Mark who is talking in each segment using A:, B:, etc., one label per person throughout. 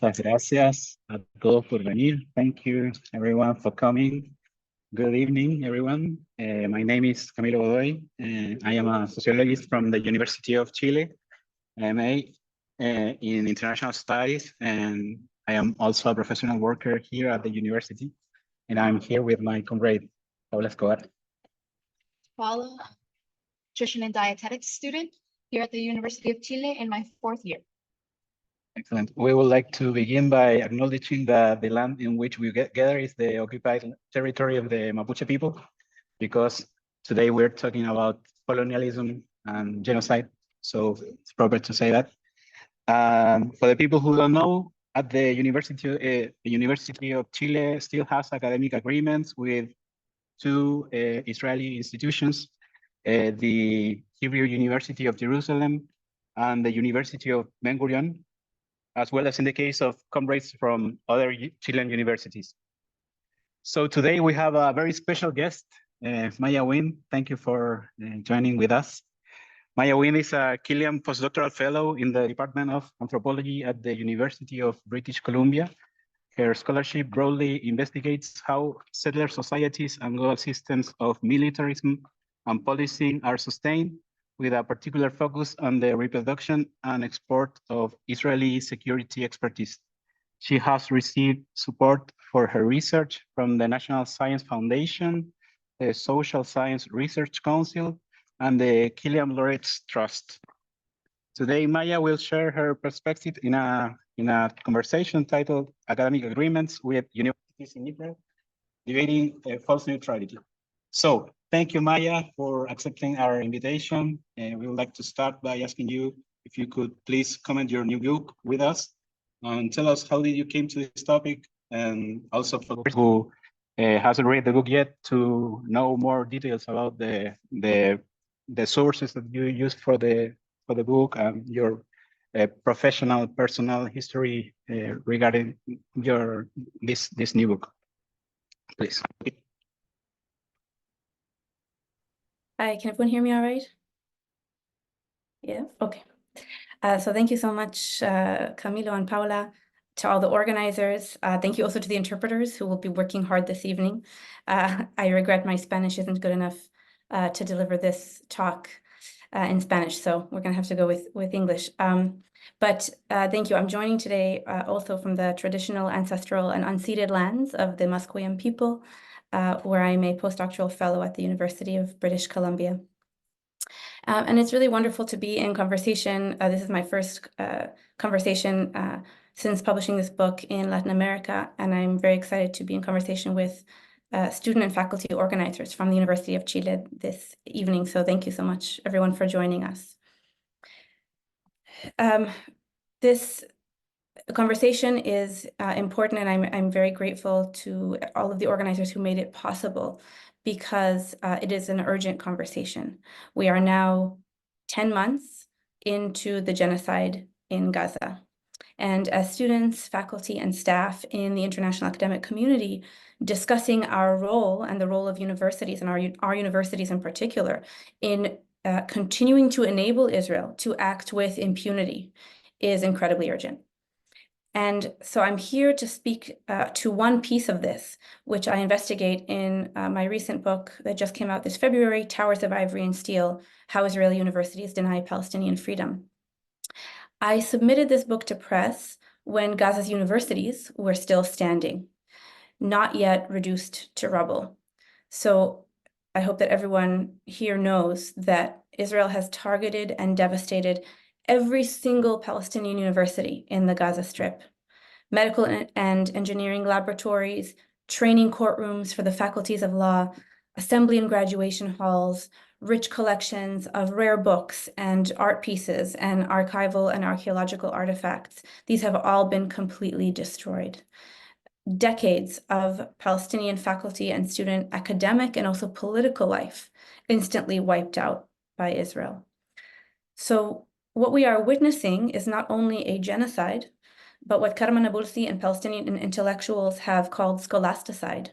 A: Muchas gracias a todos por venir. Thank you everyone for coming. Good evening, everyone. My name is Camilo Godoy. I am a sociologist from the University of Chile, MA in International Studies, and I am also a professional worker here at the university. And I'm here with my comrade, Paula Escobar.
B: Paula, nutrition and dietetics student here at the University of Chile in my 4th year.
A: Excellent. We would like to begin by acknowledging that the land in which we get together is the occupied territory of the Mapuche people, because today we're talking about colonialism and genocide, so it's proper to say that. For the people who don't know, at the University of Chile still has academic agreements with two Israeli institutions, the Hebrew University of Jerusalem and the University of Ben Gurion, as well as in the case of comrades from other Chilean universities. So today we have a very special guest, Maya Wynn. Thank you for joining with us. Maya Wynn is a Killian postdoctoral fellow in the Department of Anthropology at the University of British Columbia. Her scholarship broadly investigates how settler societies and global systems of militarism and policing are sustained, with a particular focus on the reproduction and export of Israeli security expertise. She has received support for her research from the National Science Foundation, the Social Science Research Council, and the Killian Laureates Trust. Today, Maya will share her perspective in a conversation titled Academic Agreements with Universities in Israel, Debating False Neutrality. So, thank you, Maya, for accepting our invitation. And we would like to start by asking you if you could please comment your new book with us and tell us how did you came to this topic, and also for those who hasn't read the book yet, to know more details about the sources that you used for the book and your professional personal history regarding this new book, please.
C: Hi, can everyone hear me all right? Yeah, okay. So thank you so much, Camilo and Paula, to all the organizers. Thank you also to the interpreters who will be working hard this evening. I regret my Spanish isn't good enough to deliver this talk in Spanish, so we're gonna have to go with English. But thank you. I'm joining today also from the traditional, ancestral, and unceded lands of the Musqueam people, where I'm a postdoctoral fellow at the University of British Columbia. And it's really wonderful to be in conversation. This is my first conversation since publishing this book in Latin America, and I'm very excited to be in conversation with student and faculty organizers from the University of Chile this evening. So thank you so much, everyone, for joining us. This conversation is important, and I'm very grateful to all of the organizers who made it possible, because it is an urgent conversation. We are now 10 months into the genocide in Gaza. And as students, faculty, and staff in the international academic community discussing our role and the role of universities, and our universities in particular, in continuing to enable Israel to act with impunity is incredibly urgent. And so I'm here to speak to one piece of this, which I investigate in my recent book that just came out this February, Towers of Ivory and Steel: How Israeli Universities Deny Palestinian Freedom. I submitted this book to press when Gaza's universities were still standing, not yet reduced to rubble. So I hope that everyone here knows that Israel has targeted and devastated every single Palestinian university in the Gaza Strip: medical and engineering laboratories, training courtrooms for the faculties of law, assembly and graduation halls, rich collections of rare books and art pieces, and archival and archaeological artifacts. These have all been completely destroyed. Decades of Palestinian faculty and student academic and also political life instantly wiped out by Israel. So what we are witnessing is not only a genocide, but what Karma Nabulsi and Palestinian intellectuals have called scholasticide.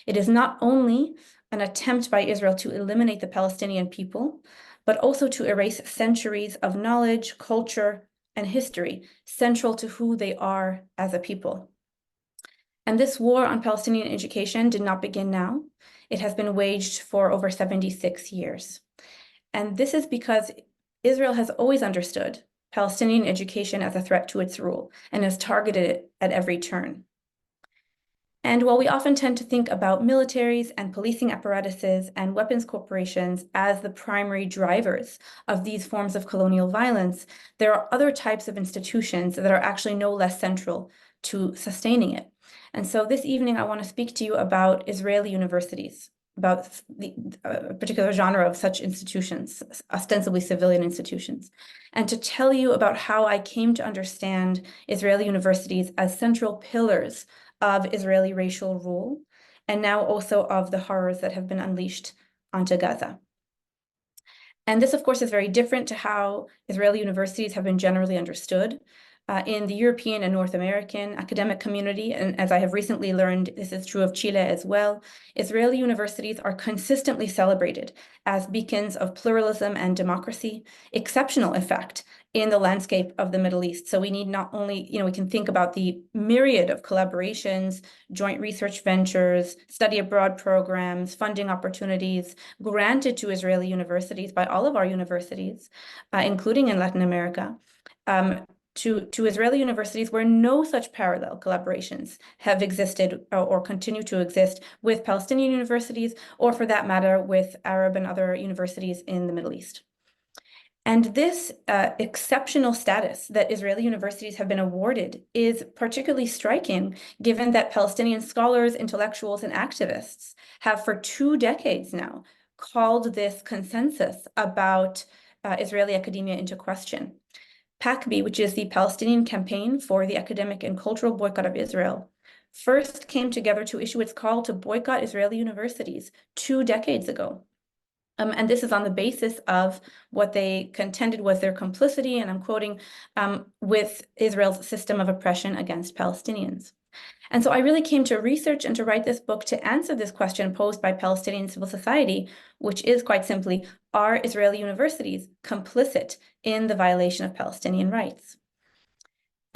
C: It is not only an attempt by Israel to eliminate the Palestinian people, but also to erase centuries of knowledge, culture, and history central to who they are as a people. And this war on Palestinian education did not begin now. It has been waged for over 76 years. And this is because Israel has always understood Palestinian education as a threat to its rule and has targeted it at every turn. And while we often tend to think about militaries and policing apparatuses and weapons corporations as the primary drivers of these forms of colonial violence, there are other types of institutions that are actually no less central to sustaining it. And so this evening, I want to speak to you about Israeli universities, about a particular genre of such institutions, ostensibly civilian institutions, and to tell you about how I came to understand Israeli universities as central pillars of Israeli racial rule, and now also of the horrors that have been unleashed onto Gaza. And this, of course, is very different to how Israeli universities have been generally understood in the European and North American academic community. And as I have recently learned, this is true of Chile as well. Israeli universities are consistently celebrated as beacons of pluralism and democracy, exceptional effect in the landscape of the Middle East. So we need not only, we can think about the myriad of collaborations, joint research ventures, study abroad programs, funding opportunities granted to Israeli universities by all of our universities, including in Latin America, to Israeli universities where no such parallel collaborations have existed or continue to exist with Palestinian universities, or for that matter, with Arab and other universities in the Middle East. And this exceptional status that Israeli universities have been awarded is particularly striking, given that Palestinian scholars, intellectuals, and activists have for 2 decades now called this consensus about Israeli academia into question. PACB, which is the Palestinian Campaign for the Academic and Cultural Boycott of Israel, first came together to issue its call to boycott Israeli universities 2 decades ago. And this is on the basis of what they contended was their complicity, and I'm quoting, with Israel's system of oppression against Palestinians. And so I really came to research and to write this book to answer this question posed by Palestinian civil society, which is quite simply, are Israeli universities complicit in the violation of Palestinian rights?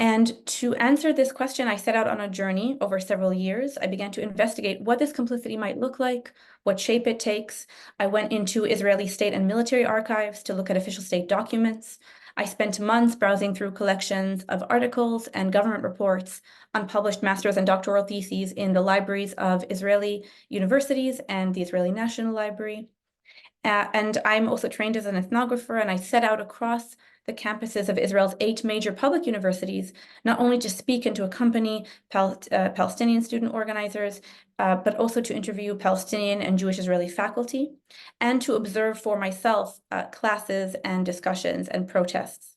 C: And to answer this question, I set out on a journey over several years. I began to investigate what this complicity might look like, what shape it takes. I went into Israeli state and military archives to look at official state documents. I spent months browsing through collections of articles and government reports on published master's and doctoral theses in the libraries of Israeli universities and the Israeli National Library. And I'm also trained as an ethnographer, and I set out across the campuses of Israel's 8 major public universities, not only to speak and to accompany Palestinian student organizers, but also to interview Palestinian and Jewish Israeli faculty, and to observe for myself classes and discussions and protests.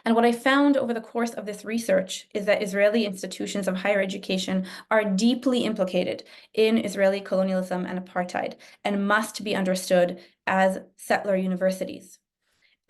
C: And what I found over the course of this research is that Israeli institutions of higher education are deeply implicated in Israeli colonialism and apartheid, and must be understood as settler universities.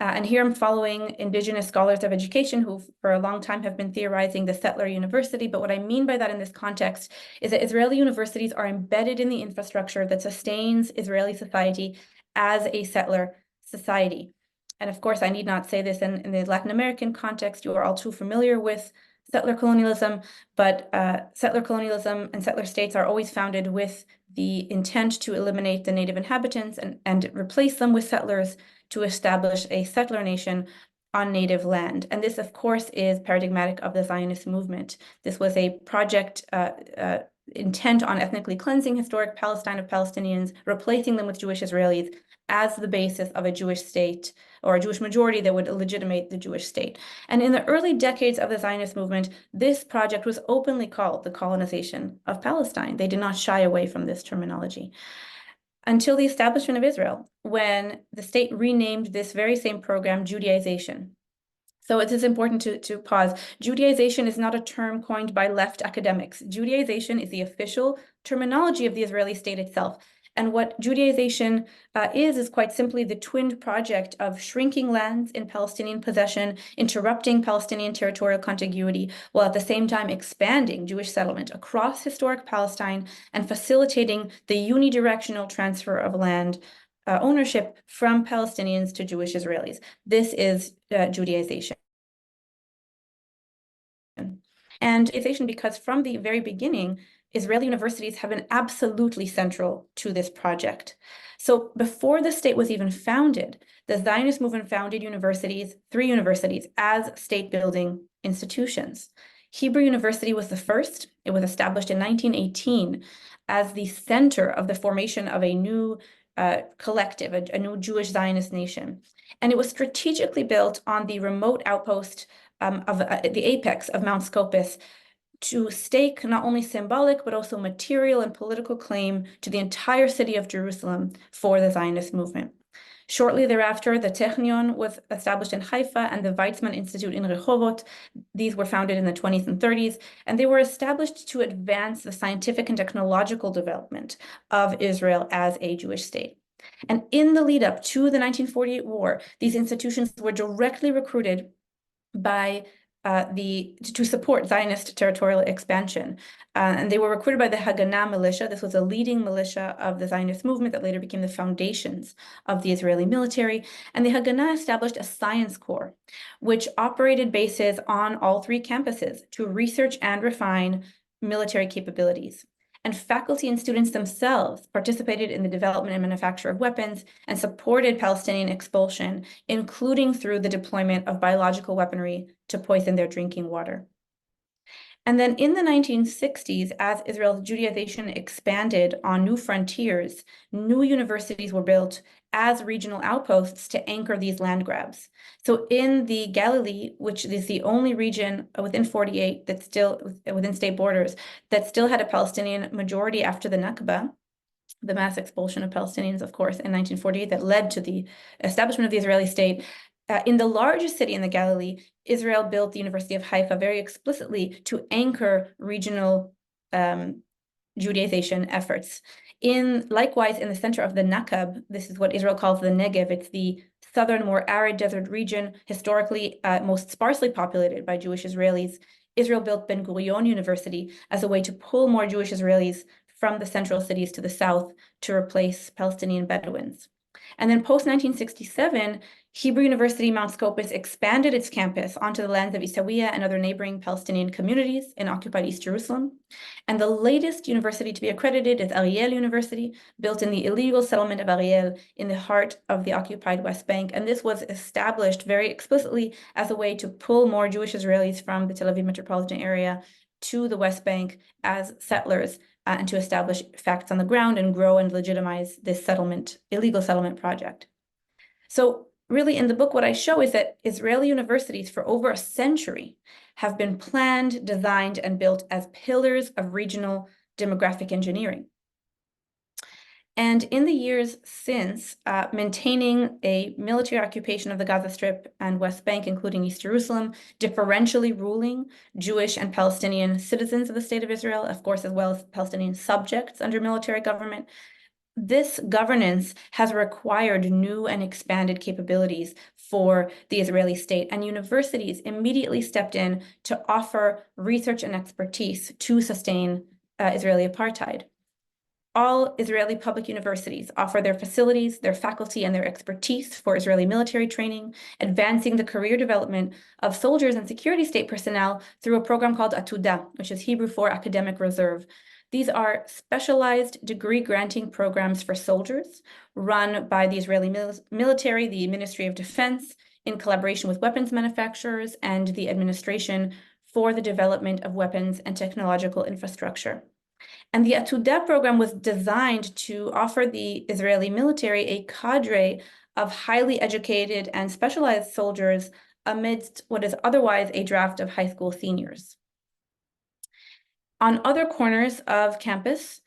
C: And here I'm following indigenous scholars of education who for a long time have been theorizing the settler university. But what I mean by that in this context is that Israeli universities are embedded in the infrastructure that sustains Israeli society as a settler society. And of course, I need not say this in the Latin American context. You are all too familiar with settler colonialism, but settler colonialism and settler states are always founded with the intent to eliminate the native inhabitants and replace them with settlers to establish a settler nation on native land. And this, of course, is paradigmatic of the Zionist movement. This was a project intent on ethnically cleansing historic Palestine of Palestinians, replacing them with Jewish Israelis as the basis of a Jewish state or a Jewish majority that would legitimate the Jewish state. And in the early decades of the Zionist movement, this project was openly called the colonization of Palestine. They did not shy away from this terminology until the establishment of Israel, when the state renamed this very same program Judaization. So it is important to pause. Judaization is not a term coined by left academics. Judaization is the official terminology of the Israeli state itself. And what Judaization is quite simply the twinned project of shrinking lands in Palestinian possession, interrupting Palestinian territorial contiguity, while at the same time expanding Jewish settlement across historic Palestine and facilitating the unidirectional transfer of land ownership from Palestinians to Jewish Israelis. This is Judaization. And because from the very beginning, Israeli universities have been absolutely central to this project. So before the state was even founded, the Zionist movement founded universities, 3 universities, as state-building institutions. Hebrew University was the first. It was established in 1918 as the center of the formation of a new collective, a new Jewish Zionist nation. And it was strategically built on the remote outpost of the apex of Mount Scopus to stake not only symbolic, but also material and political claim to the entire city of Jerusalem for the Zionist movement. Shortly thereafter, the Technion was established in Haifa and the Weizmann Institute in Rehovot. These were founded in the 20s and 30s, and they were established to advance the scientific and technological development of Israel as a Jewish state. And in the lead up to the 1948 war, these institutions were directly recruited by to support Zionist territorial expansion. And they were recruited by the Haganah militia. This was a leading militia of the Zionist movement that later became the foundations of the Israeli military. And the Haganah established a science corps, which operated bases on all 3 campuses to research and refine military capabilities. And faculty and students themselves participated in the development and manufacture of weapons and supported Palestinian expulsion, including through the deployment of biological weaponry to poison their drinking water. And then in the 1960s, as Israel's Judaization expanded on new frontiers, new universities were built as regional outposts to anchor these land grabs. So in the Galilee, which is the only region within 48 that's still within state borders, that still had a Palestinian majority after the Nakba, the mass expulsion of Palestinians, of course, in 1948 that led to the establishment of the Israeli state. In the largest city in the Galilee, Israel built the University of Haifa very explicitly to anchor regional Judaization efforts. Likewise, in the center of the Nakab, this is what Israel calls the Negev. It's the southern, more arid desert region, historically most sparsely populated by Jewish Israelis. Israel built Ben Gurion University as a way to pull more Jewish Israelis from the central cities to the south to replace Palestinian Bedouins. And then post-1967, Hebrew University Mount Scopus expanded its campus onto the lands of Isawiya and other neighboring Palestinian communities in occupied East Jerusalem. And the latest university to be accredited is Ariel University, built in the illegal settlement of Ariel in the heart of the occupied West Bank. And this was established very explicitly as a way to pull more Jewish Israelis from the Tel Aviv metropolitan area to the West Bank as settlers and to establish facts on the ground and grow and legitimize this illegal settlement project. So really in the book, what I show is that Israeli universities for over a century have been planned, designed, and built as pillars of regional demographic engineering. And in the years since, maintaining a military occupation of the Gaza Strip and West Bank, including East Jerusalem, differentially ruling Jewish and Palestinian citizens of the State of Israel, of course, as well as Palestinian subjects under military government, this governance has required new and expanded capabilities for the Israeli state, and universities immediately stepped in to offer research and expertise to sustain Israeli apartheid. All Israeli public universities offer their facilities, their faculty, and their expertise for Israeli military training, advancing the career development of soldiers and security state personnel through a program called Atuda, which is Hebrew for academic reserve. These are specialized degree-granting programs for soldiers run by the Israeli military, the Ministry of Defense, in collaboration with weapons manufacturers and the administration for the development of weapons and technological infrastructure. And the Atuda program was designed to offer the Israeli military a cadre of highly educated and specialized soldiers amidst what is otherwise a draft of high school seniors. On other corners of campus,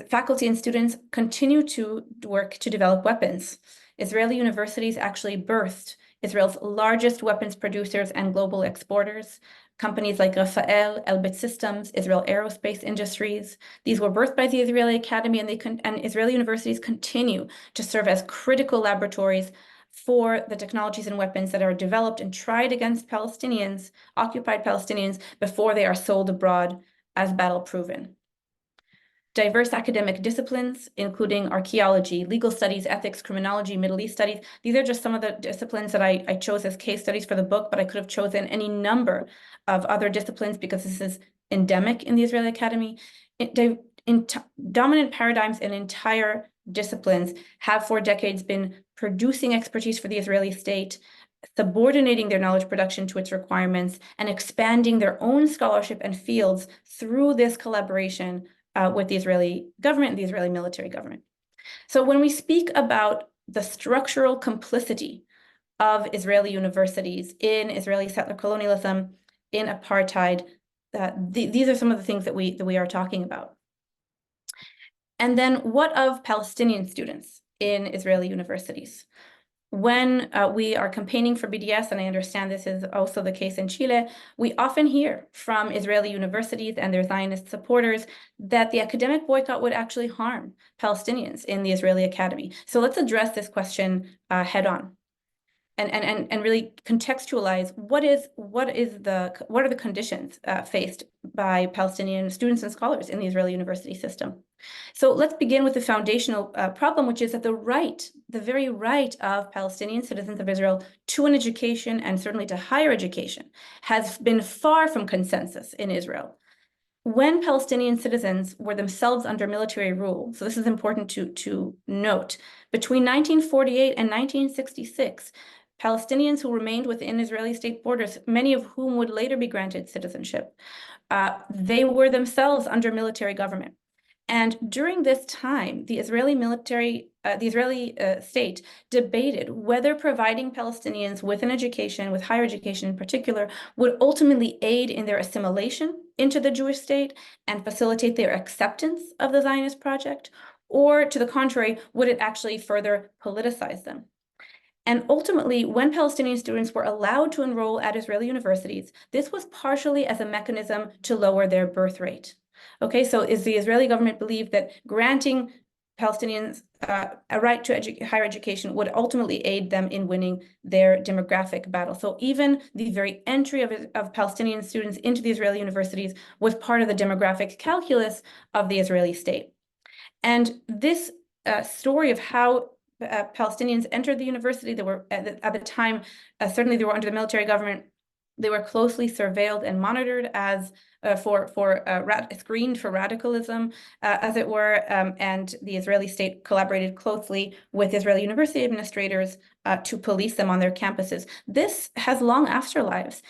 C: faculty and students continue to work to develop weapons. Israeli universities actually birthed Israel's largest weapons producers and global exporters, companies like Rafael, Elbit Systems, Israel Aerospace Industries. These were birthed by the Israeli Academy, and Israeli universities continue to serve as critical laboratories for the technologies and weapons that are developed and tried against Palestinians, occupied Palestinians, before they are sold abroad as battle-proven. diverse academic disciplines, including archaeology, legal studies, ethics, criminology, Middle East studies. These are just some of the disciplines that I chose as case studies for the book, but I could have chosen any number of other disciplines because this is endemic in the Israeli Academy. Dominant paradigms and entire disciplines have for decades been producing expertise for the Israeli state, subordinating their knowledge production to its requirements, and expanding their own scholarship and fields through this collaboration with the Israeli government, the Israeli military government. So when we speak about the structural complicity of Israeli universities in Israeli settler colonialism, in apartheid, these are some of the things that we are talking about. And then what of Palestinian students in Israeli universities? When we are campaigning for BDS, and I understand this is also the case in Chile, we often hear from Israeli universities and their Zionist supporters that the academic boycott would actually harm Palestinians in the Israeli Academy. So let's address this question head on and really contextualize what are the conditions faced by Palestinian students and scholars in the Israeli university system. So let's begin with the foundational problem, which is that the very right of Palestinian citizens of Israel to an education, and certainly to higher education, has been far from consensus in Israel. When Palestinian citizens were themselves under military rule, so this is important to note, between 1948 and 1966, Palestinians who remained within Israeli state borders, many of whom would later be granted citizenship, they were themselves under military government. And during this time, the Israeli state debated whether providing Palestinians with an education, with higher education in particular, would ultimately aid in their assimilation into the Jewish state and facilitate their acceptance of the Zionist project, or to the contrary, would it actually further politicize them? And ultimately, when Palestinian students were allowed to enroll at Israeli universities, this was partially as a mechanism to lower their birth rate. Okay, so is the Israeli government believed that granting Palestinians a right to higher education would ultimately aid them in winning their demographic battle. So even the very entry of Palestinian students into the Israeli universities was part of the demographic calculus of the Israeli state. And this story of how Palestinians entered the university, they were at the time, certainly they were under the military government, they were closely surveilled and monitored as screened for radicalism, as it were, and the Israeli state collaborated closely with Israeli university administrators to police them on their campuses. This has long afterlives.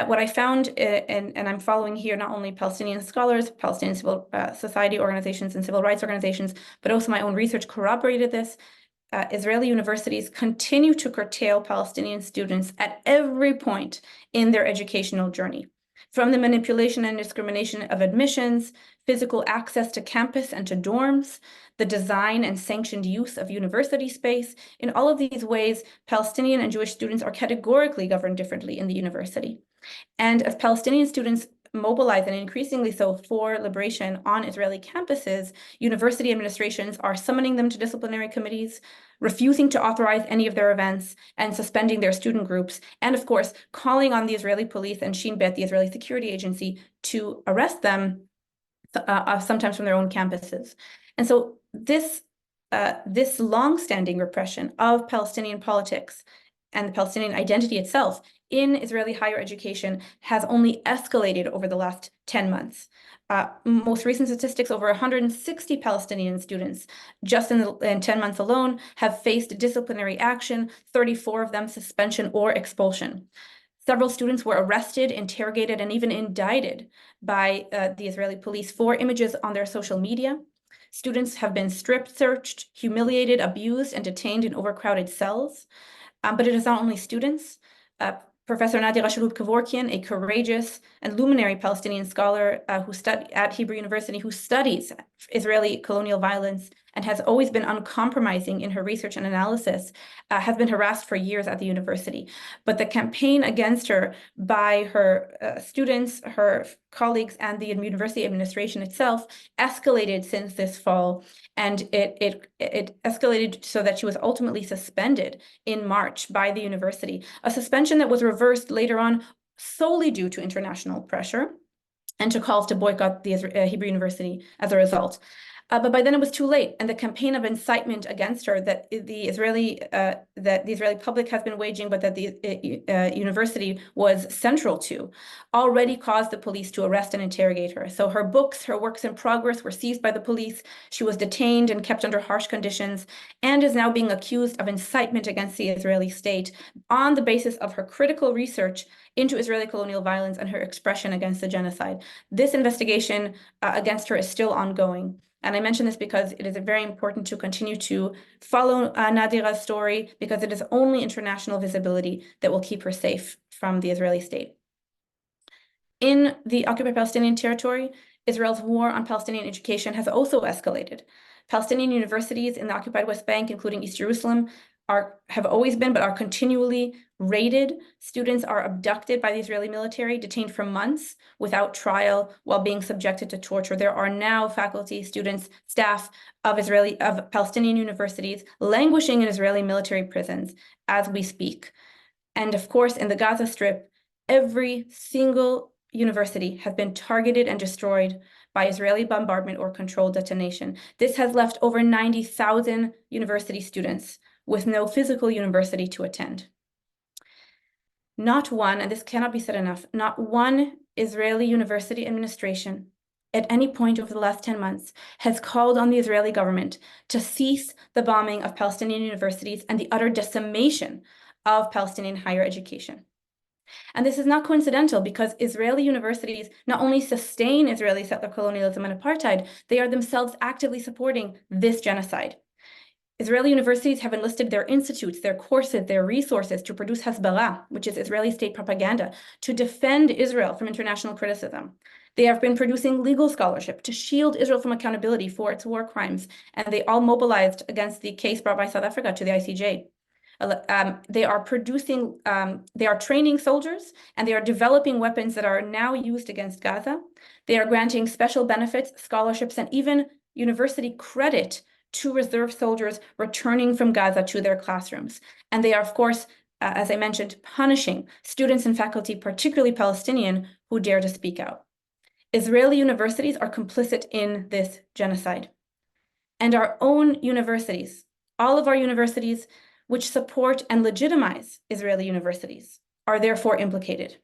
C: What I found, and I'm following here not only Palestinian scholars, Palestinian civil society organizations and civil rights organizations, but also my own research corroborated this. Israeli universities continue to curtail Palestinian students at every point in their educational journey, from the manipulation and discrimination of admissions, physical access to campus and to dorms, the design and sanctioned use of university space. In all of these ways, Palestinian and Jewish students are categorically governed differently in the university. And as Palestinian students mobilize, and increasingly so, for liberation on Israeli campuses, university administrations are summoning them to disciplinary committees, refusing to authorize any of their events, and suspending their student groups, and of course, calling on the Israeli police and Shin Bet, the Israeli security agency, to arrest them, sometimes from their own campuses. And so this long-standing repression of Palestinian politics and the Palestinian identity itself in Israeli higher education has only escalated over the last 10 months. Most recent statistics, over 160 Palestinian students just in 10 months alone have faced disciplinary action, 34 of them suspension or expulsion. Several students were arrested, interrogated, and even indicted by the Israeli police for images on their social media. Students have been strip searched, humiliated, abused, and detained in overcrowded cells. But it is not only students. Professor Nadia Kevorkian, a courageous and luminary Palestinian scholar who studied at Hebrew University, who studies Israeli colonial violence and has always been uncompromising in her research and analysis, has been harassed for years at the university. But the campaign against her by her students, her colleagues, and the university administration itself escalated since this fall. And it escalated so that she was ultimately suspended in March by the university, a suspension that was reversed later on solely due to international pressure. and to calls to boycott the Hebrew University as a result. But by then it was too late, and the campaign of incitement against her that the Israeli public has been waging, but that the university was central to, already caused the police to arrest and interrogate her. So her books, her works in progress were seized by the police. She was detained and kept under harsh conditions, and is now being accused of incitement against the Israeli state on the basis of her critical research into Israeli colonial violence and her expression against the genocide. This investigation against her is still ongoing. And I mention this because it is very important to continue to follow Nadira's story, because it is only international visibility that will keep her safe from the Israeli state. In the occupied Palestinian territory, Israel's war on Palestinian education has also escalated. Palestinian universities in the occupied West Bank, including East Jerusalem, have always been, but are continually raided. Students are abducted by the Israeli military, detained for months without trial, while being subjected to torture. There are now faculty, students, staff of Palestinian universities languishing in Israeli military prisons as we speak. And of course, in the Gaza Strip, every single university has been targeted and destroyed by Israeli bombardment or controlled detonation. This has left over 90,000 university students with no physical university to attend. Not one, and this cannot be said enough, not one Israeli university administration at any point over the last 10 months has called on the Israeli government to cease the bombing of Palestinian universities and the utter decimation of Palestinian higher education. And this is not coincidental, because Israeli universities not only sustain Israeli settler colonialism and apartheid, they are themselves actively supporting this genocide. Israeli universities have enlisted their institutes, their courses, their resources to produce Hasbara, which is Israeli state propaganda, to defend Israel from international criticism. They have been producing legal scholarship to shield Israel from accountability for its war crimes, and they all mobilized against the case brought by South Africa to the ICJ. They are training soldiers, and they are developing weapons that are now used against Gaza. They are granting special benefits, scholarships, and even university credit to reserve soldiers returning from Gaza to their classrooms. And they are, of course, as I mentioned, punishing students and faculty, particularly Palestinian, who dare to speak out. Israeli universities are complicit in this genocide. And our own universities, all of our universities which support and legitimize Israeli universities, are therefore implicated.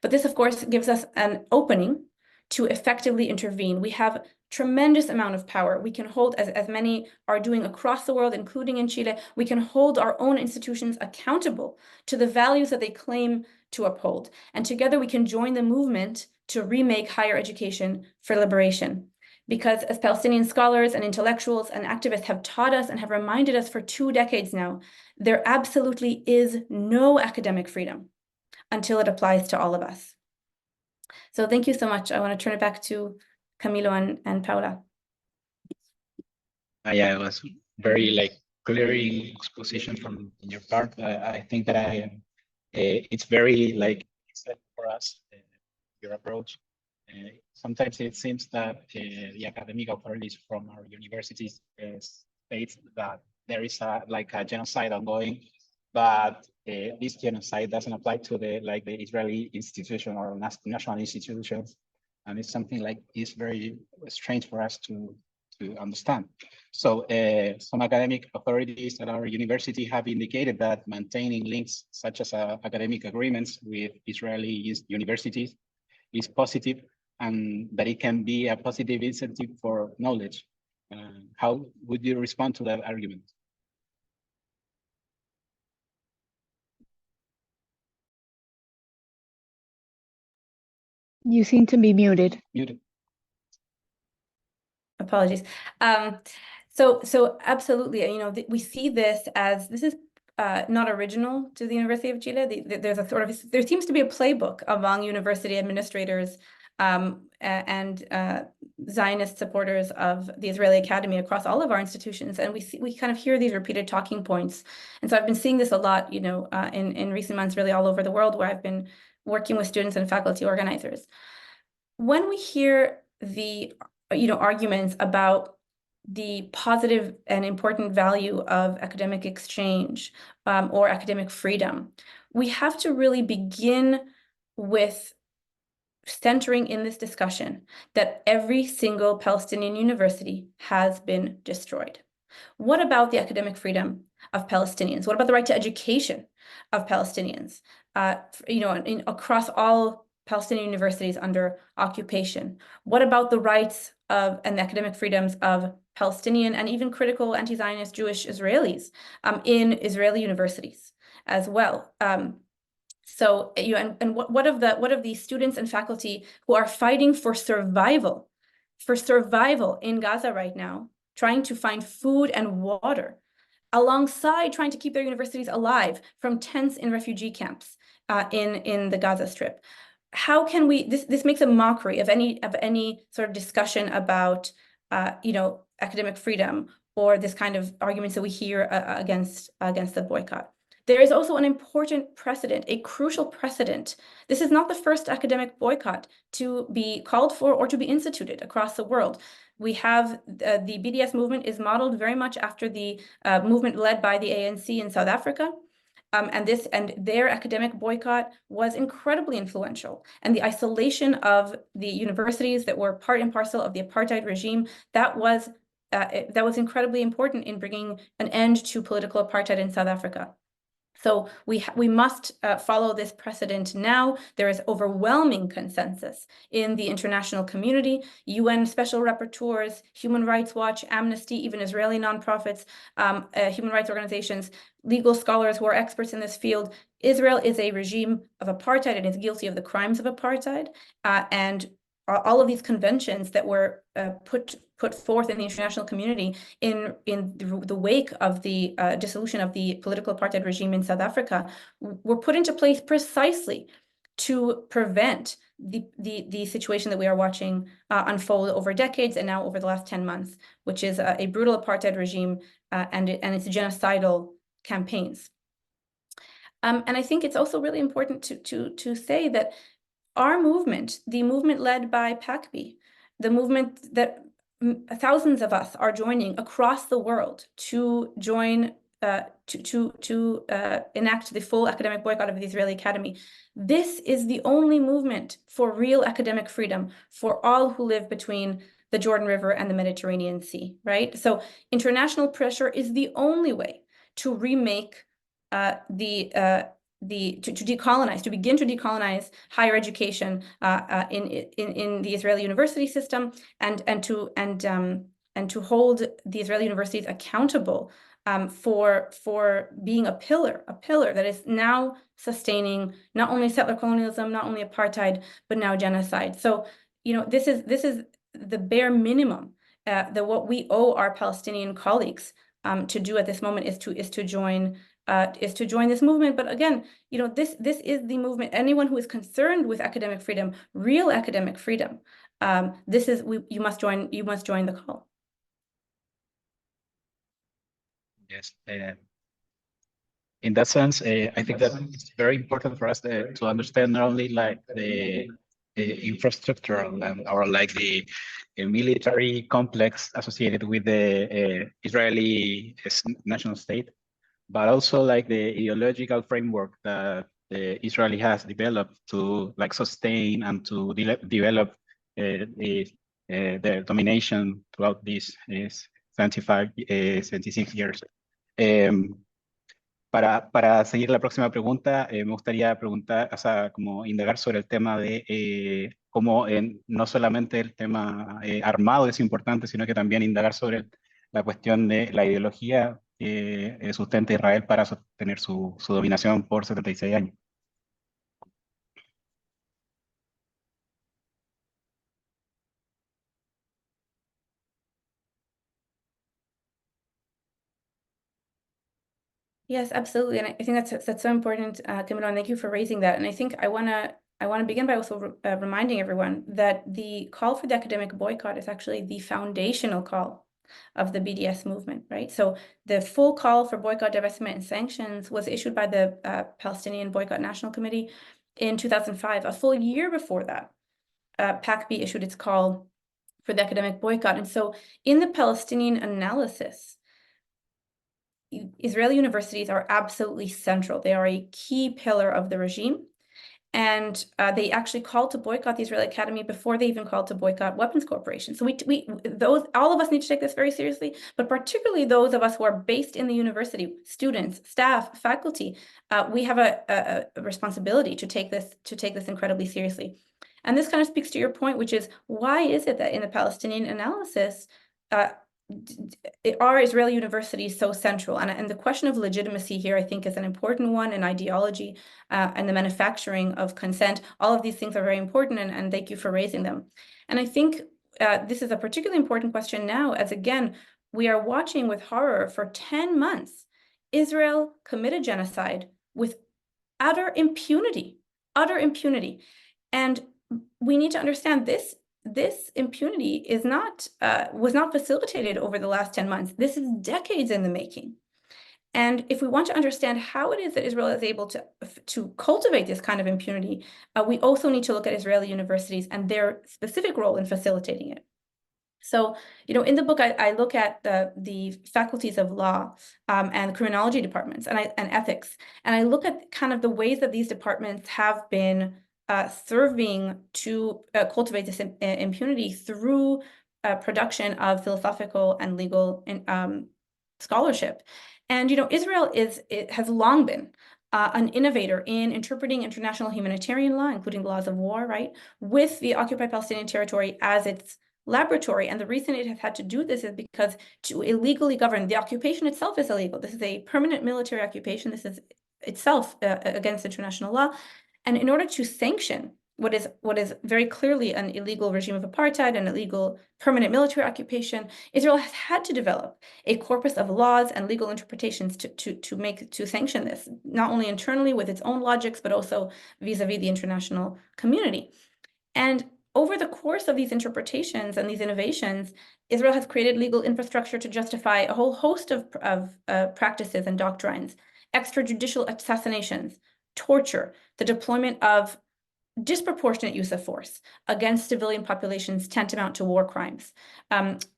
C: But this, of course, gives us an opening to effectively intervene. We have tremendous amount of power. We can hold, as many are doing across the world, including in Chile, we can hold our own institutions accountable to the values that they claim to uphold. And together we can join the movement to remake higher education for liberation. Because as Palestinian scholars and intellectuals and activists have taught us and have reminded us for 2 decades now, there absolutely is no academic freedom until it applies to all of us. So thank you so much. I want to turn it back to Camilo and Paula.
A: Yeah, it was very clear exposition from your part. I think that it's very exciting for us, your approach. Sometimes it seems that the academic authorities from our universities state that there is a genocide ongoing, but this genocide doesn't apply to the Israeli institution or national institutions, and it's something it's very strange for us to understand. So some academic authorities at our university have indicated that maintaining links such as academic agreements with Israeli universities is positive, and that it can be a positive incentive for knowledge. How would you respond to that argument?
D: You seem to be muted.
A: Muted.
C: Apologies. So absolutely, we see this is not original to the University of Chile. There seems to be a playbook among university administrators and Zionist supporters of the Israeli Academy across all of our institutions, and we kind of hear these repeated talking points. And so I've been seeing this a lot, in recent months, really all over the world, where I've been working with students and faculty organizers. When we hear the arguments about the positive and important value of academic exchange or academic freedom, we have to really begin with centering in this discussion that every single Palestinian university has been destroyed. What about the academic freedom of Palestinians? What about the right to education of Palestinians? Across all Palestinian universities under occupation. What about the rights of and the academic freedoms of Palestinian and even critical anti-Zionist Jewish Israelis in Israeli universities as well? What of the students and faculty who are fighting for survival in Gaza right now, trying to find food and water, alongside trying to keep their universities alive from tents in refugee camps in the Gaza Strip? How can we? This makes a mockery of any sort of discussion about academic freedom or this kind of arguments that we hear against the boycott. There is also an important precedent, a crucial precedent. This is not the first academic boycott to be called for or to be instituted across the world. We have the BDS movement is modeled very much after the movement led by the ANC in South Africa. And their academic boycott was incredibly influential. And the isolation of the universities that were part and parcel of the apartheid regime, that was incredibly important in bringing an end to political apartheid in South Africa. So we must follow this precedent now. There is overwhelming consensus in the international community, UN special rapporteurs, Human Rights Watch, Amnesty, even Israeli nonprofits, human rights organizations, legal scholars who are experts in this field. Israel is a regime of apartheid and is guilty of the crimes of apartheid. And all of these conventions that were put forth in the international community in the wake of the dissolution of the political apartheid regime in South Africa were put into place precisely to prevent the situation that we are watching unfold over decades and now over the last 10 months, which is a brutal apartheid regime and its genocidal campaigns. And I think it's also really important to say that our movement, the movement led by PACB, the movement that thousands of us are joining across the world to join, to enact the full academic boycott of the Israeli Academy. This is the only movement for real academic freedom for all who live between the Jordan River and the Mediterranean Sea, right? So international pressure is the only way to remake to decolonize, to begin to decolonize higher education in the Israeli university system, and to hold the Israeli universities accountable for being a pillar that is now sustaining not only settler colonialism, not only apartheid, but now genocide. So this is the bare minimum that what we owe our Palestinian colleagues to do at this moment is to join this movement. But again, this is the movement. Anyone who is concerned with academic freedom, real academic freedom, you must join the call.
A: Yes. In that sense, I think that it's very important for us to understand not only like the infrastructure or like the military complex associated with the Israeli national state, but also like the ideological framework that Israel has developed to like sustain and to develop their domination throughout these 76 years. Para seguir la próxima pregunta, me gustaría preguntar, o sea, como indagar sobre el tema de cómo no solamente el tema armado es importante, sino que también indagar sobre la cuestión de la ideología que sustenta Israel para sostener su dominación por 76 años.
C: Yes, absolutely, and I think that's so important, Camilo, and thank you for raising that. And I think I want to begin by also reminding everyone that the call for the academic boycott is actually the foundational call of the BDS movement, right? So the full call for boycott, divestment, and sanctions was issued by the Palestinian Boycott National Committee in 2005. A full year before that, PACB issued its call for the academic boycott. And so in the Palestinian analysis, Israeli universities are absolutely central. They are a key pillar of the regime. And they actually called to boycott the Israeli Academy before they even called to boycott weapons cooperation. So all of us need to take this very seriously, but particularly those of us who are based in the university, students, staff, faculty, we have a responsibility to take this incredibly seriously. And this kind of speaks to your point, which is, why is it that in the Palestinian analysis, are Israeli universities so central? And the question of legitimacy here, I think, is an important one, and ideology and the manufacturing of consent. All of these things are very important, and thank you for raising them. And I think this is a particularly important question now, as again, we are watching with horror for 10 months, Israel committed genocide with utter impunity. And we need to understand this impunity is was not facilitated over the last 10 months. This is decades in the making. And if we want to understand how it is that Israel is able to cultivate this kind of impunity, we also need to look at Israeli universities and their specific role in facilitating it. So, in the book, I look at the faculties of law and criminology departments and ethics, and I look at kind of the ways that these departments have been serving to cultivate this impunity through production of philosophical and legal scholarship. And Israel has long been an innovator in interpreting international humanitarian law, including laws of war, right, with the occupied Palestinian territory as its laboratory. And the reason it has had to do this is because to illegally govern, the occupation itself is illegal. This is a permanent military occupation. This is itself against international law. And in order to sanction what is very clearly an illegal regime of apartheid, an illegal permanent military occupation, Israel has had to develop a corpus of laws and legal interpretations to sanction this, not only internally with its own logics, but also vis-a-vis the international community. And over the course of these interpretations and these innovations, Israel has created legal infrastructure to justify a whole host of practices and doctrines, extrajudicial assassinations, torture, the deployment of disproportionate use of force against civilian populations tantamount to war crimes.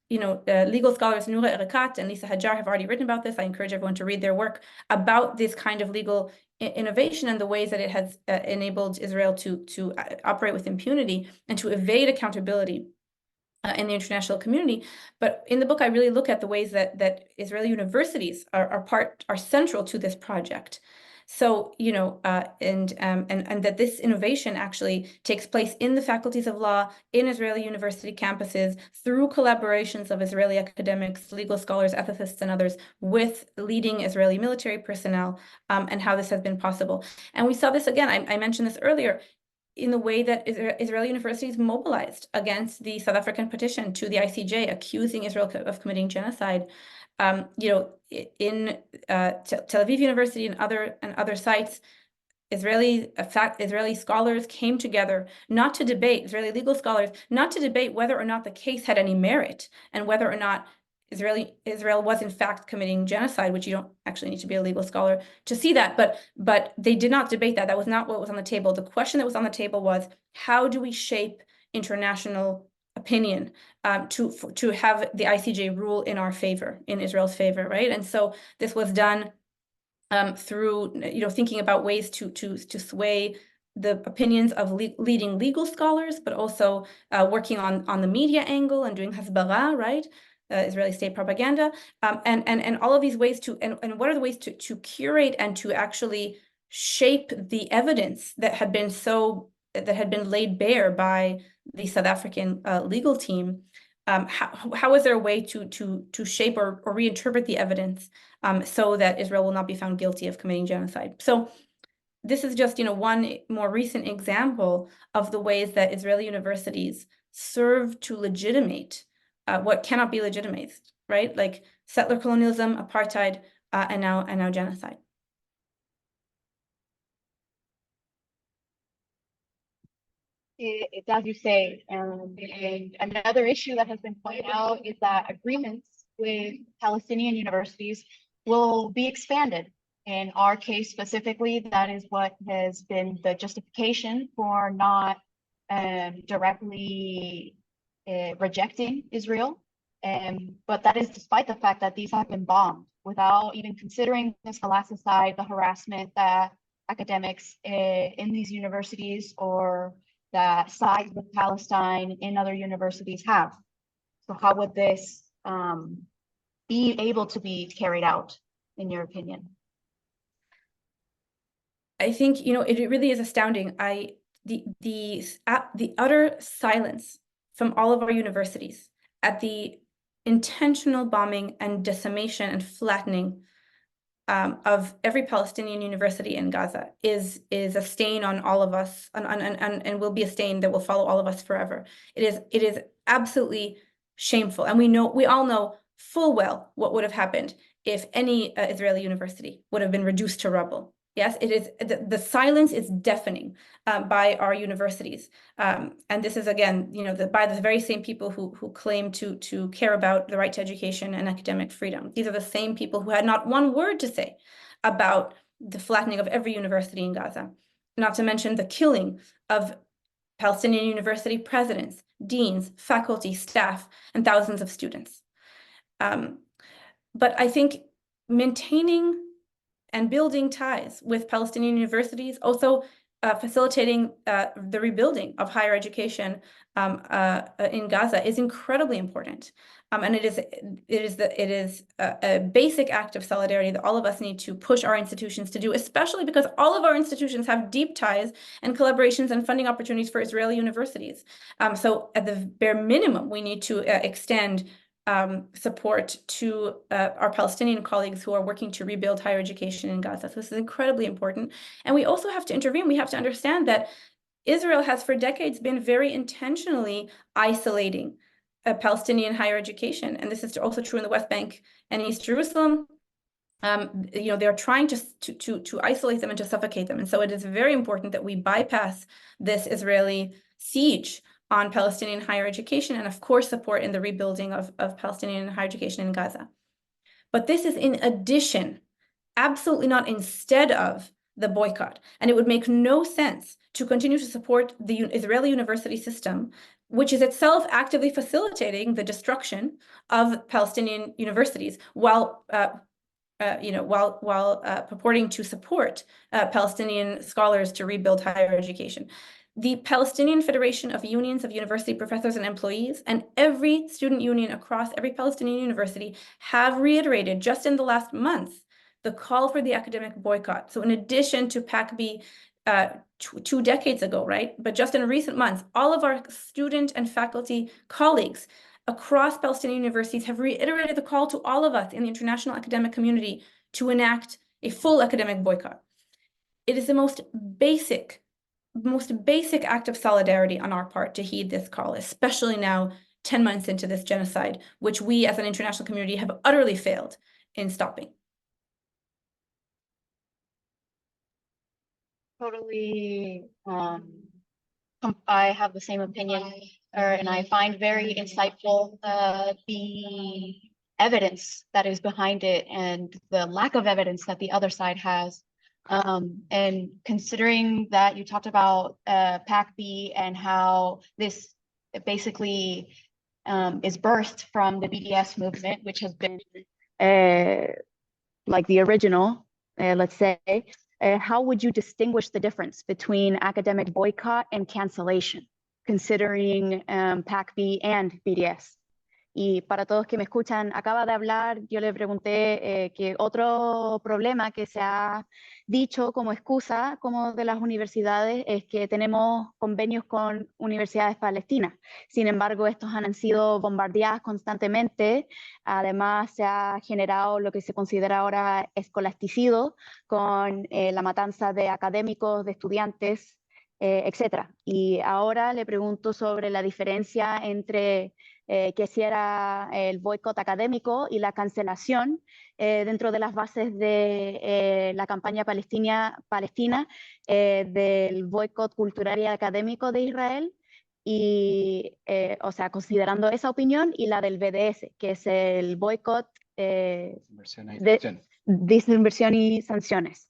C: Legal scholars Noura Erekat and Lisa Hajar have already written about this. I encourage everyone to read their work about this kind of legal innovation and the ways that it has enabled Israel to operate with impunity and to evade accountability in the international community. But in the book, I really look at the ways that Israeli universities are central to this project. So, and that this innovation actually takes place in the faculties of law, in Israeli university campuses, through collaborations of Israeli academics, legal scholars, ethicists, and others with leading Israeli military personnel, and how this has been possible. And we saw this again, I mentioned this earlier, in the way that Israeli universities mobilized against the South African petition to the ICJ, accusing Israel of committing genocide. In Tel Aviv University and other sites, Israeli scholars came together not to debate, Israeli legal scholars, not to debate whether or not the case had any merit and whether or not Israel was in fact committing genocide, which you don't actually need to be a legal scholar to see that, but they did not debate that. That was not what was on the table. The question that was on the table was, how do we shape international opinion to have the ICJ rule in our favor, in Israel's favor, right? And so this was done through thinking about ways to sway the opinions of leading legal scholars, but also working on the media angle and doing hasbara, right? Israeli state propaganda, and all of these ways and what are the ways to curate and to actually shape the evidence that had been laid bare by the South African legal team. How is there a way to shape or reinterpret the evidence so that Israel will not be found guilty of committing genocide? So this is just one more recent example of the ways that Israeli universities serve to legitimate what cannot be legitimized, right? Like settler colonialism, apartheid, and now genocide.
B: It's as you say, and another issue that has been pointed out is that agreements with Palestinian universities will be expanded. In our case specifically, that is what has been the justification for not directly rejecting Israel. But that is despite the fact that these have been bombed without even considering the scholasticide, the harassment that academics in these universities or that side with Palestine in other universities have. So how would this be able to be carried out, in your opinion?
C: I think, you know, it really is astounding. The utter silence from all of our universities at the intentional bombing and decimation and flattening of every Palestinian university in Gaza is a stain on all of us, and will be a stain that will follow all of us forever. It is absolutely shameful, and we all know full well what would have happened if any Israeli university would have been reduced to rubble. Yes, it is. The silence is deafening by our universities, and this is again, you know, by the very same people who claim to care about the right to education and academic freedom. These are the same people who had not one word to say about the flattening of every university in Gaza, not to mention the killing of Palestinian university presidents, deans, faculty, staff, and thousands of students. But I think maintaining and building ties with Palestinian universities, also facilitating the rebuilding of higher education in Gaza is incredibly important. And it is a basic act of solidarity that all of us need to push our institutions to do, especially because all of our institutions have deep ties and collaborations and funding opportunities for Israeli universities. So at the bare minimum, we need to extend support to our Palestinian colleagues who are working to rebuild higher education in Gaza. So this is incredibly important. And we also have to intervene. We have to understand that Israel has for decades been very intentionally isolating Palestinian higher education. And this is also true in the West Bank and East Jerusalem. You know, they're trying to isolate them and to suffocate them. And so it is very important that we bypass this Israeli siege on Palestinian higher education, and of course support in the rebuilding of Palestinian higher education in Gaza. But this is in addition, absolutely not instead of the boycott. And it would make no sense to continue to support the Israeli university system, which is itself actively facilitating the destruction of Palestinian universities while purporting to support Palestinian scholars to rebuild higher education. The Palestinian Federation of Unions of University Professors and Employees and every student union across every Palestinian university have reiterated just in the last month the call for the academic boycott. So in addition to PAC-B 2 decades ago, right? But just in recent months, all of our student and faculty colleagues across Palestinian universities have reiterated the call to all of us in the international academic community to enact a full academic boycott. It is the most basic act of solidarity on our part to heed this call, especially now 10 months into this genocide, which we as an international community have utterly failed in stopping.
B: Totally, I have the same opinion, and I find very insightful the evidence that is behind it and the lack of evidence that the other side has. And considering that you talked about PAC-B and how this basically is birthed from the BDS movement, which has been like the original, let's say, how would you distinguish the difference between academic boycott and cancellation, considering PAC-B and BDS? Y para todos que me escuchan, acaba de hablar, yo le pregunté que otro problema que se ha dicho como excusa como de las universidades es que tenemos convenios con universidades palestinas. Sin embargo, estos han sido bombardeados constantemente. Además, se ha generado lo que se considera ahora escolasticido con la matanza de académicos, de estudiantes, etc. Y ahora le pregunto sobre la diferencia entre que si era el boicot académico y la cancelación dentro de las bases de la campaña palestina del boicot cultural y académico de Israel, y, o sea, considerando esa opinión y la del BDS, que es el boicot de desinversión y sanciones.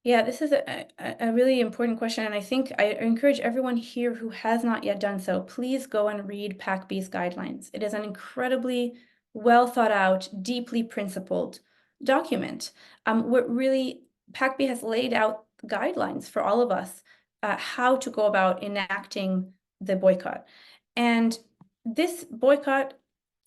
C: Yeah, this is a really important question, and I think I encourage everyone here who has not yet done so, please go and read PAC-B's guidelines. It is an incredibly well thought out, deeply principled document. What really, PACB has laid out guidelines for all of us how to go about enacting the boycott. And this boycott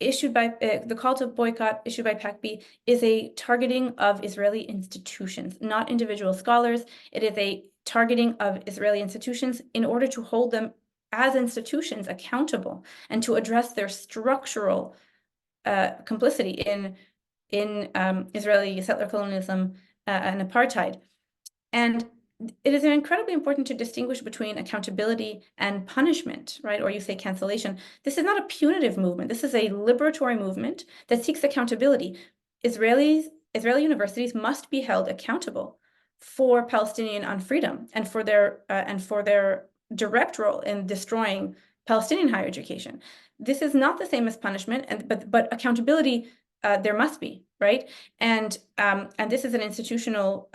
C: issued by, the call to boycott issued by PACB is a targeting of Israeli institutions, not individual scholars. It is a targeting of Israeli institutions in order to hold them as institutions accountable and to address their structural complicity in Israeli settler colonialism and apartheid. And it is incredibly important to distinguish between accountability and punishment, right? Or you say cancellation. This is not a punitive movement. This is a liberatory movement that seeks accountability. Israeli universities must be held accountable for Palestinian unfreedom and for their direct role in destroying Palestinian higher education. This is not the same as punishment, but accountability there must be, right? And this is an institutional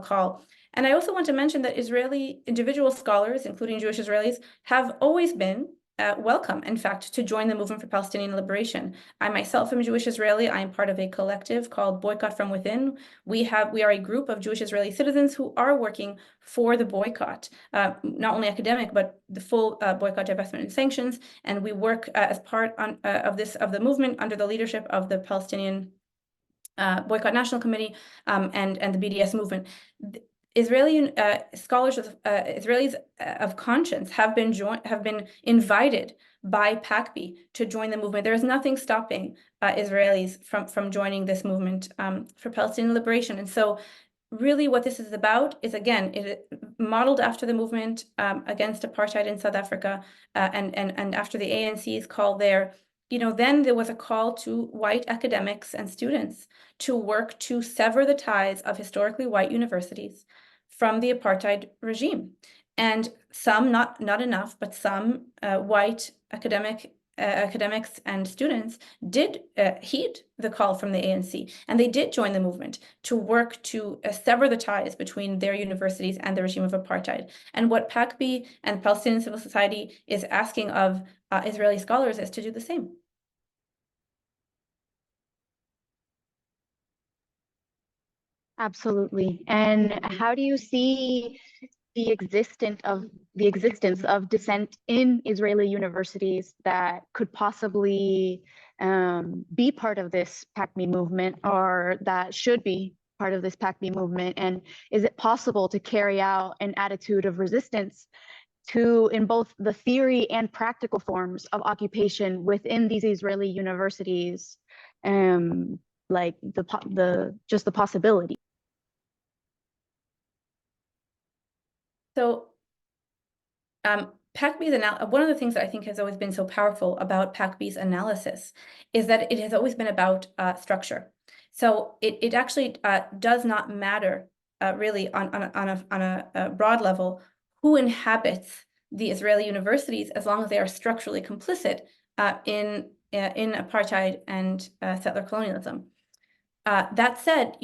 C: call. And I also want to mention that Israeli individual scholars, including Jewish Israelis, have always been welcome, in fact, to join the movement for Palestinian liberation. I myself am Jewish Israeli. I am part of a collective called Boycott from Within. We are a group of Jewish Israeli citizens who are working for the boycott, not only academic, but the full boycott, divestment, and sanctions. And we work as part of the movement under the leadership of the Palestinian Boycott National Committee and the BDS movement. Israeli scholars Israelis of conscience have been invited by PACB to join the movement. There is nothing stopping Israelis from joining this movement for Palestinian liberation. And so really what this is about is, again, it modeled after the movement against apartheid in South Africa and after the ANC's call there. Then there was a call to white academics and students to work to sever the ties of historically white universities from the apartheid regime. And some, not enough, but some white academics and students did heed the call from the ANC, and they did join the movement to work to sever the ties between their universities and the regime of apartheid. And what PACB and Palestinian civil society is asking of Israeli scholars is to do the same.
B: Absolutely. And how do you see the existence of dissent in Israeli universities that could possibly be part of this PACB movement, or that should be part of this PACB movement? And is it possible to carry out an attitude of resistance in both the theory and practical forms of occupation within these Israeli universities, like just the possibility?
C: So PACB's one of the things that I think has always been so powerful about PACB's analysis is that it has always been about structure. So it actually does not matter really on a broad level who inhabits the Israeli universities, as long as they are structurally complicit in apartheid and settler colonialism. That said,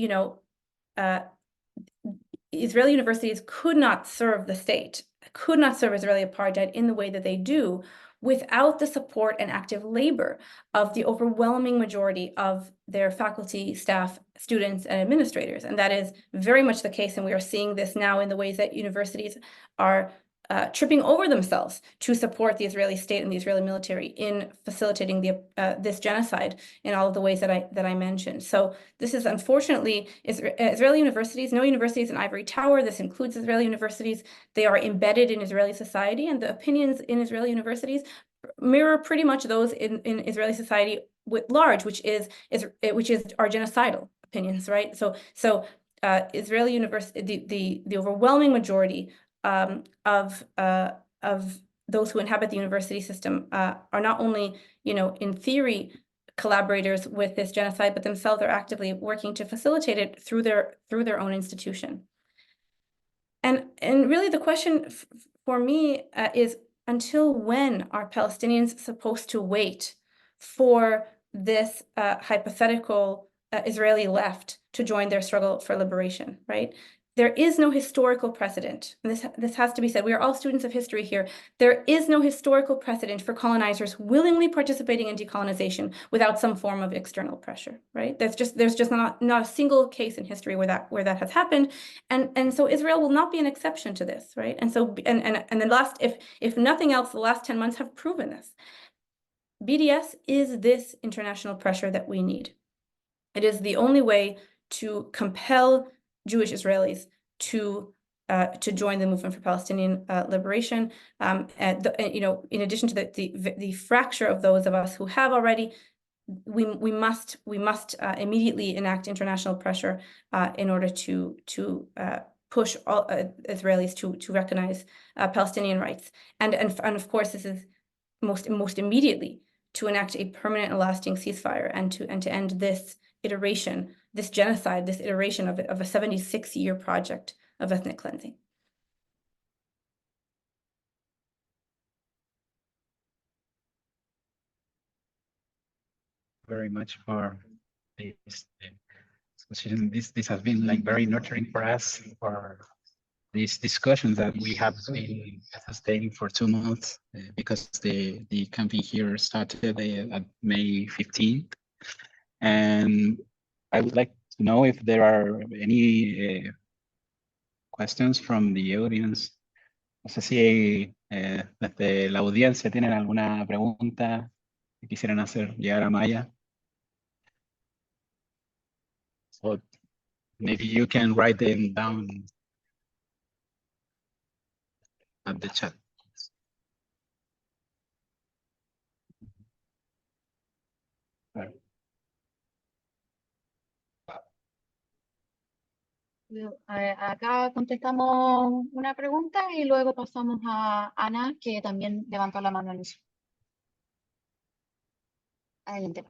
C: Israeli universities could not serve the state, could not serve Israeli apartheid in the way that they do without the support and active labor of the overwhelming majority of their faculty, staff, students, and administrators. And that is very much the case, and we are seeing this now in the ways that universities are tripping over themselves to support the Israeli state and the Israeli military in facilitating this genocide in all of the ways that I mentioned. So this is, unfortunately, Israeli universities, no universities in Ivory Tower. This includes Israeli universities. They are embedded in Israeli society, and the opinions in Israeli universities mirror pretty much those in Israeli society at large, which is our genocidal opinions, right? So Israeli university, the overwhelming majority of those who inhabit the university system are not only, in theory, collaborators with this genocide, but themselves are actively working to facilitate it through their own institution. And really the question for me is, until when are Palestinians supposed to wait for this hypothetical Israeli left to join their struggle for liberation, right? There is no historical precedent. And this has to be said. We are all students of history here. There is no historical precedent for colonizers willingly participating in decolonization without some form of external pressure, right? There's just not a single case in history where that has happened. And so Israel will not be an exception to this, right? And so and the last, if nothing else, the last 10 months have proven this. BDS is this international pressure that we need. It is the only way to compel Jewish Israelis to join the movement for Palestinian liberation. In addition to the fracture of those of us who have already, we must immediately enact international pressure in order to push all Israelis to recognize Palestinian rights, and of course this is most immediately to enact a permanent and lasting ceasefire and to end this iteration, this genocide, this iteration of a 76-year project of ethnic cleansing.
A: Very much for this discussion. This has been like very nurturing for us, for these discussions that we have been sustaining for 2 months, because the campaign here started at May 15th. And I would like to know if there are any questions from the audience. No sé si desde la audiencia tienen alguna pregunta que quisieran hacer llegar a Maya. So maybe you can write them down at the chat.
B: Acá contestamos una pregunta y luego pasamos a Ana, que también levantó la mano en eso. Adelante.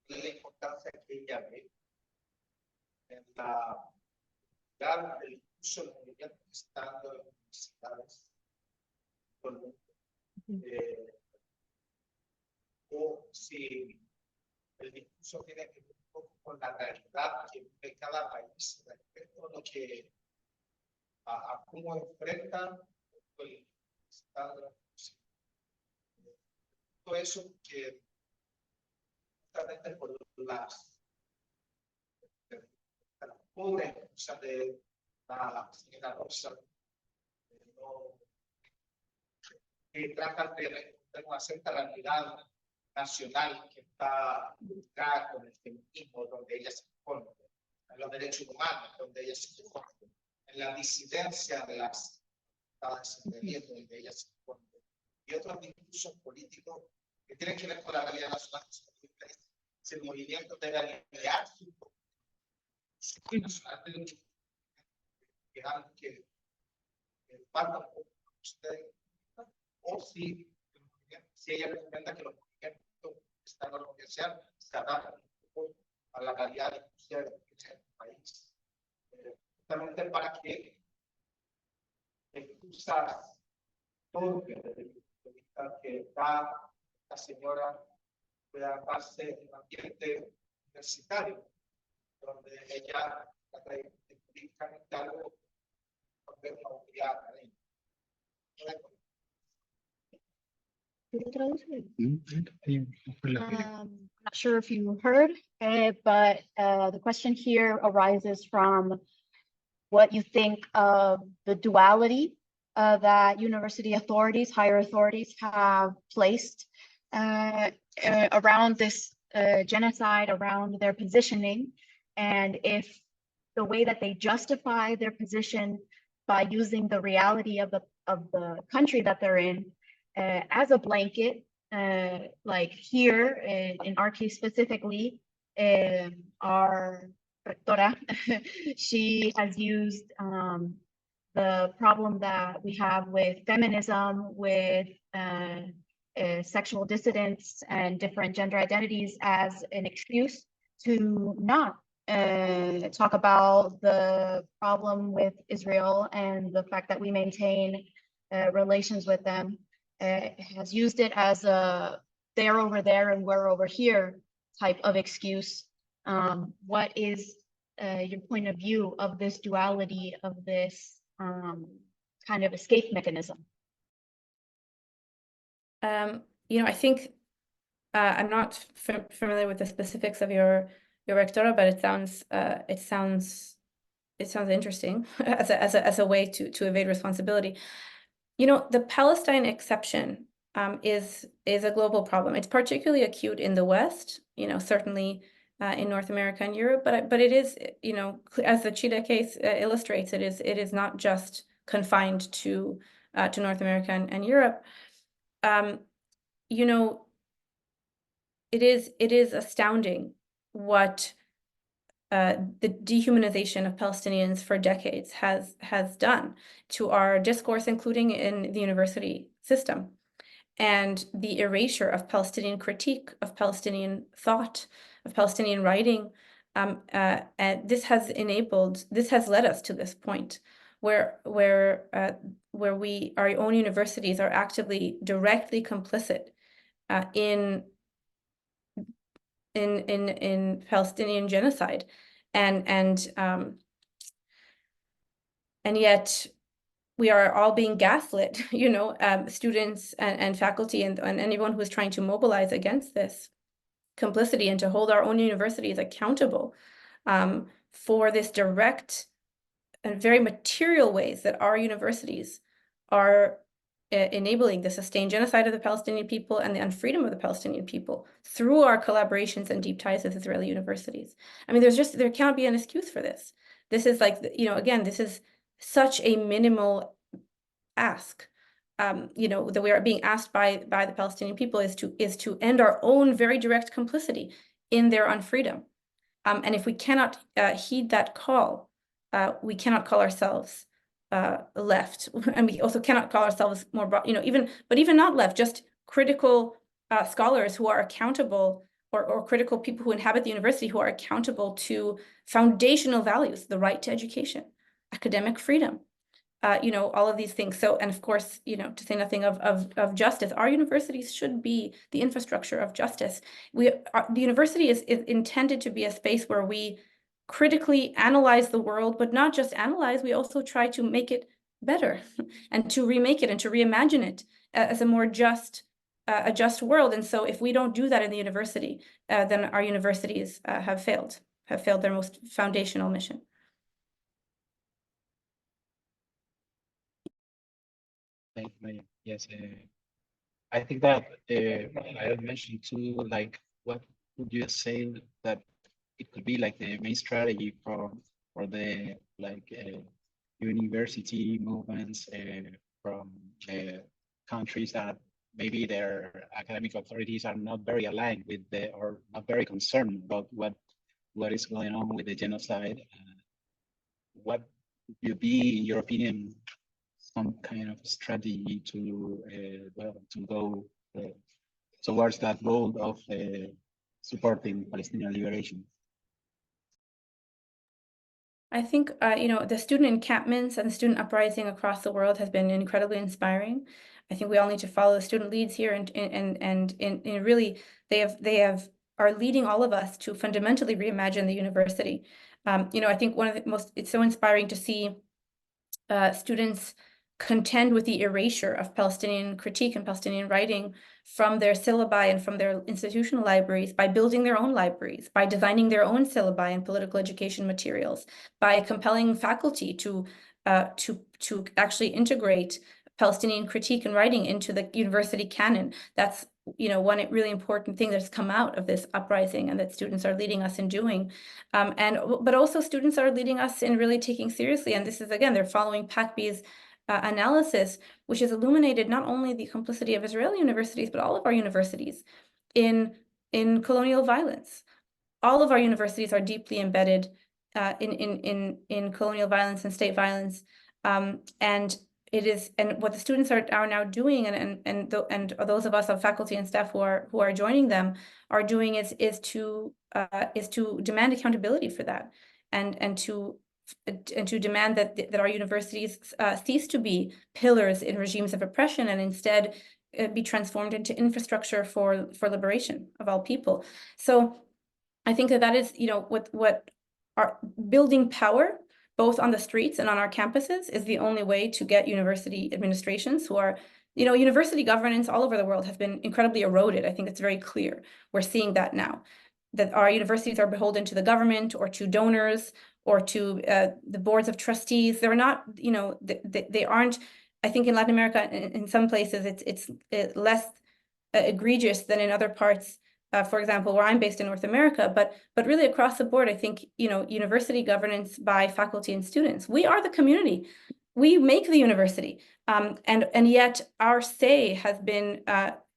D: La importancia que ella ve en el uso del movimiento estando en universidades, o si el discurso tiene que ver un poco con la realidad que vive cada país respecto a lo que a cómo enfrentan el estado. Todo eso que justamente por las pobres, o sea, de la señora Rosa, que tratan de responder una cierta realidad nacional que está ubicada con el feminismo, donde ella se expone, en los derechos humanos, donde ella se expone, en la disidencia de las gobierno, donde ella se expone, y otros discursos políticos que tienen que ver con la realidad nacional. Si el movimiento debe alinear su nacional, que falta un poco de usted, o si ella recomienda que los movimientos están organizados se adapten un poco a la realidad de el país, justamente para que excusas todo que da la señora pueda darse en un ambiente universitario, donde ella trata políticamente algo de una unidad académica.
B: Not sure if you heard, but the question here arises from what you think of the duality that university authorities, higher authorities have placed around this genocide, around their positioning, and if the way that they justify their position by using the reality of the country that they're in as a blanket, like here in our case specifically, our rectora, she has used the problem that we have with feminism, with sexual dissidence and different gender identities as an excuse to not talk about the problem with Israel and the fact that we maintain relations with them. Has used it as a they're over there and we're over here type of excuse. What is your point of view of this duality, of this kind of escape mechanism?
C: I think I'm not familiar with the specifics of your rectora, but it sounds interesting as a way to evade responsibility. The Palestine exception is a global problem. It's particularly acute in the West, certainly in North America and Europe, but it is, as the Chile case illustrates, it is not just confined to North America and Europe. It is astounding what the dehumanization of Palestinians for decades has done to our discourse, including in the university system, and the erasure of Palestinian critique, of Palestinian thought, of Palestinian writing. And this has led us to this point where our own universities are actively, directly complicit in Palestinian genocide, and yet we are all being gaslit, students and faculty and anyone who is trying to mobilize against this complicity and to hold our own universities accountable for this direct and very material ways that our universities are enabling the sustained genocide of the Palestinian people and the unfreedom of the Palestinian people through our collaborations and deep ties with Israeli universities. I mean, there cannot be an excuse for this. This is like, again, this is such a minimal ask, that we are being asked by the Palestinian people is to end our own very direct complicity in their unfreedom. And if we cannot heed that call, we cannot call ourselves left, and we also cannot call ourselves more broad, even not left, just critical scholars who are accountable, or critical people who inhabit the university who are accountable to foundational values, the right to education, academic freedom, all of these things. So, and of course, to say nothing of justice, our universities should be the infrastructure of justice. The university is intended to be a space where we critically analyze the world, but not just analyze, we also try to make it better and to remake it and to reimagine it as a more just world. And so if we don't do that in the university, then our universities have failed their most foundational mission.
A: Yes, I think that I had mentioned too, like, what would you say that it could be like the main strategy for the university movements from countries that maybe their academic authorities are not very aligned with or not very concerned about what is going on with the genocide. What would be, in your opinion, some kind of strategy to go towards that goal of supporting Palestinian liberation?
C: I think the student encampments and the student uprising across the world has been incredibly inspiring. I think we all need to follow the student leads here, and really they are leading all of us to fundamentally reimagine the university. I think it's so inspiring to see students contend with the erasure of Palestinian critique and Palestinian writing from their syllabi and from their institutional libraries by building their own libraries, by designing their own syllabi and political education materials, by compelling faculty to actually integrate Palestinian critique and writing into the university canon. That's one really important thing that's come out of this uprising and that students are leading us in doing. But also students are leading us in really taking seriously, and this is, again, they're following PACB's analysis, which has illuminated not only the complicity of Israeli universities, but all of our universities in colonial violence. All of our universities are deeply embedded in colonial violence and state violence, and what the students are now doing, and those of us of faculty and staff who are joining them are doing is to demand accountability for that, and to demand that our universities cease to be pillars in regimes of oppression and instead be transformed into infrastructure for liberation of all people. So I think that is, what our building power, both on the streets and on our campuses, is the only way to get university administrations who are, university governance all over the world has been incredibly eroded. I think it's very clear. We're seeing that now, that our universities are beholden to the government or to donors or to the boards of trustees. They're not, they aren't, I think in Latin America, in some places, it's less egregious than in other parts. For example, where I'm based in North America, but really across the board, I think, university governance by faculty and students. We are the community. We make the university, and yet our say has been,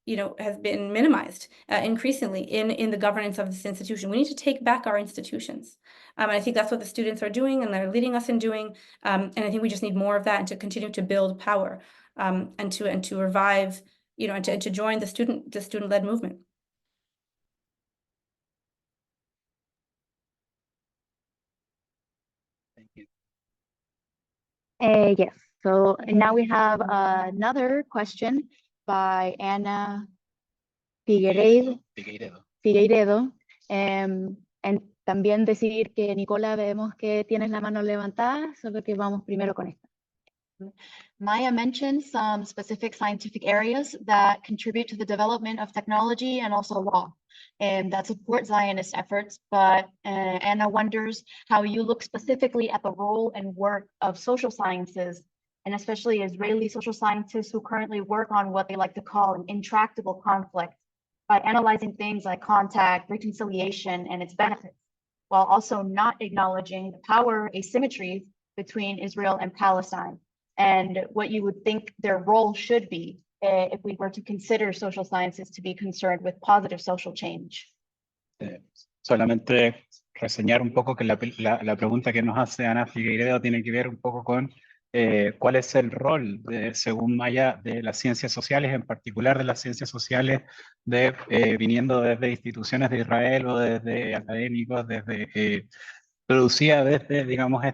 C: minimized increasingly in the governance of this institution. We need to take back our institutions. And I think that's what the students are doing, and they're leading us in doing. And I think we just need more of that, and to continue to build power, and to revive, and to join the student-led movement.
A: Thank you.
B: Yes, so now we have another question by Ana Figueiredo. And también decir que, Nicola, vemos que tienes la mano levantada, solo que vamos primero con esta. Maya mentioned some specific scientific areas that contribute to the development of technology and also law, and that support Zionist efforts. But Anna wonders how you look specifically at the role and work of social sciences, and especially Israeli social scientists who currently work on what they like to call an intractable conflict by analyzing things like contact, reconciliation, and its benefits, while also not acknowledging the power asymmetries between Israel and Palestine, and what you would think their role should be if we were to consider social sciences to be concerned with positive social change.
A: Solamente reseñar un poco que la pregunta que nos hace Ana Figueiredo tiene que ver un poco con cuál es el rol, según Maya, de las ciencias sociales, en particular de las ciencias sociales viniendo desde instituciones de Israel o desde académicos, producida desde, digamos,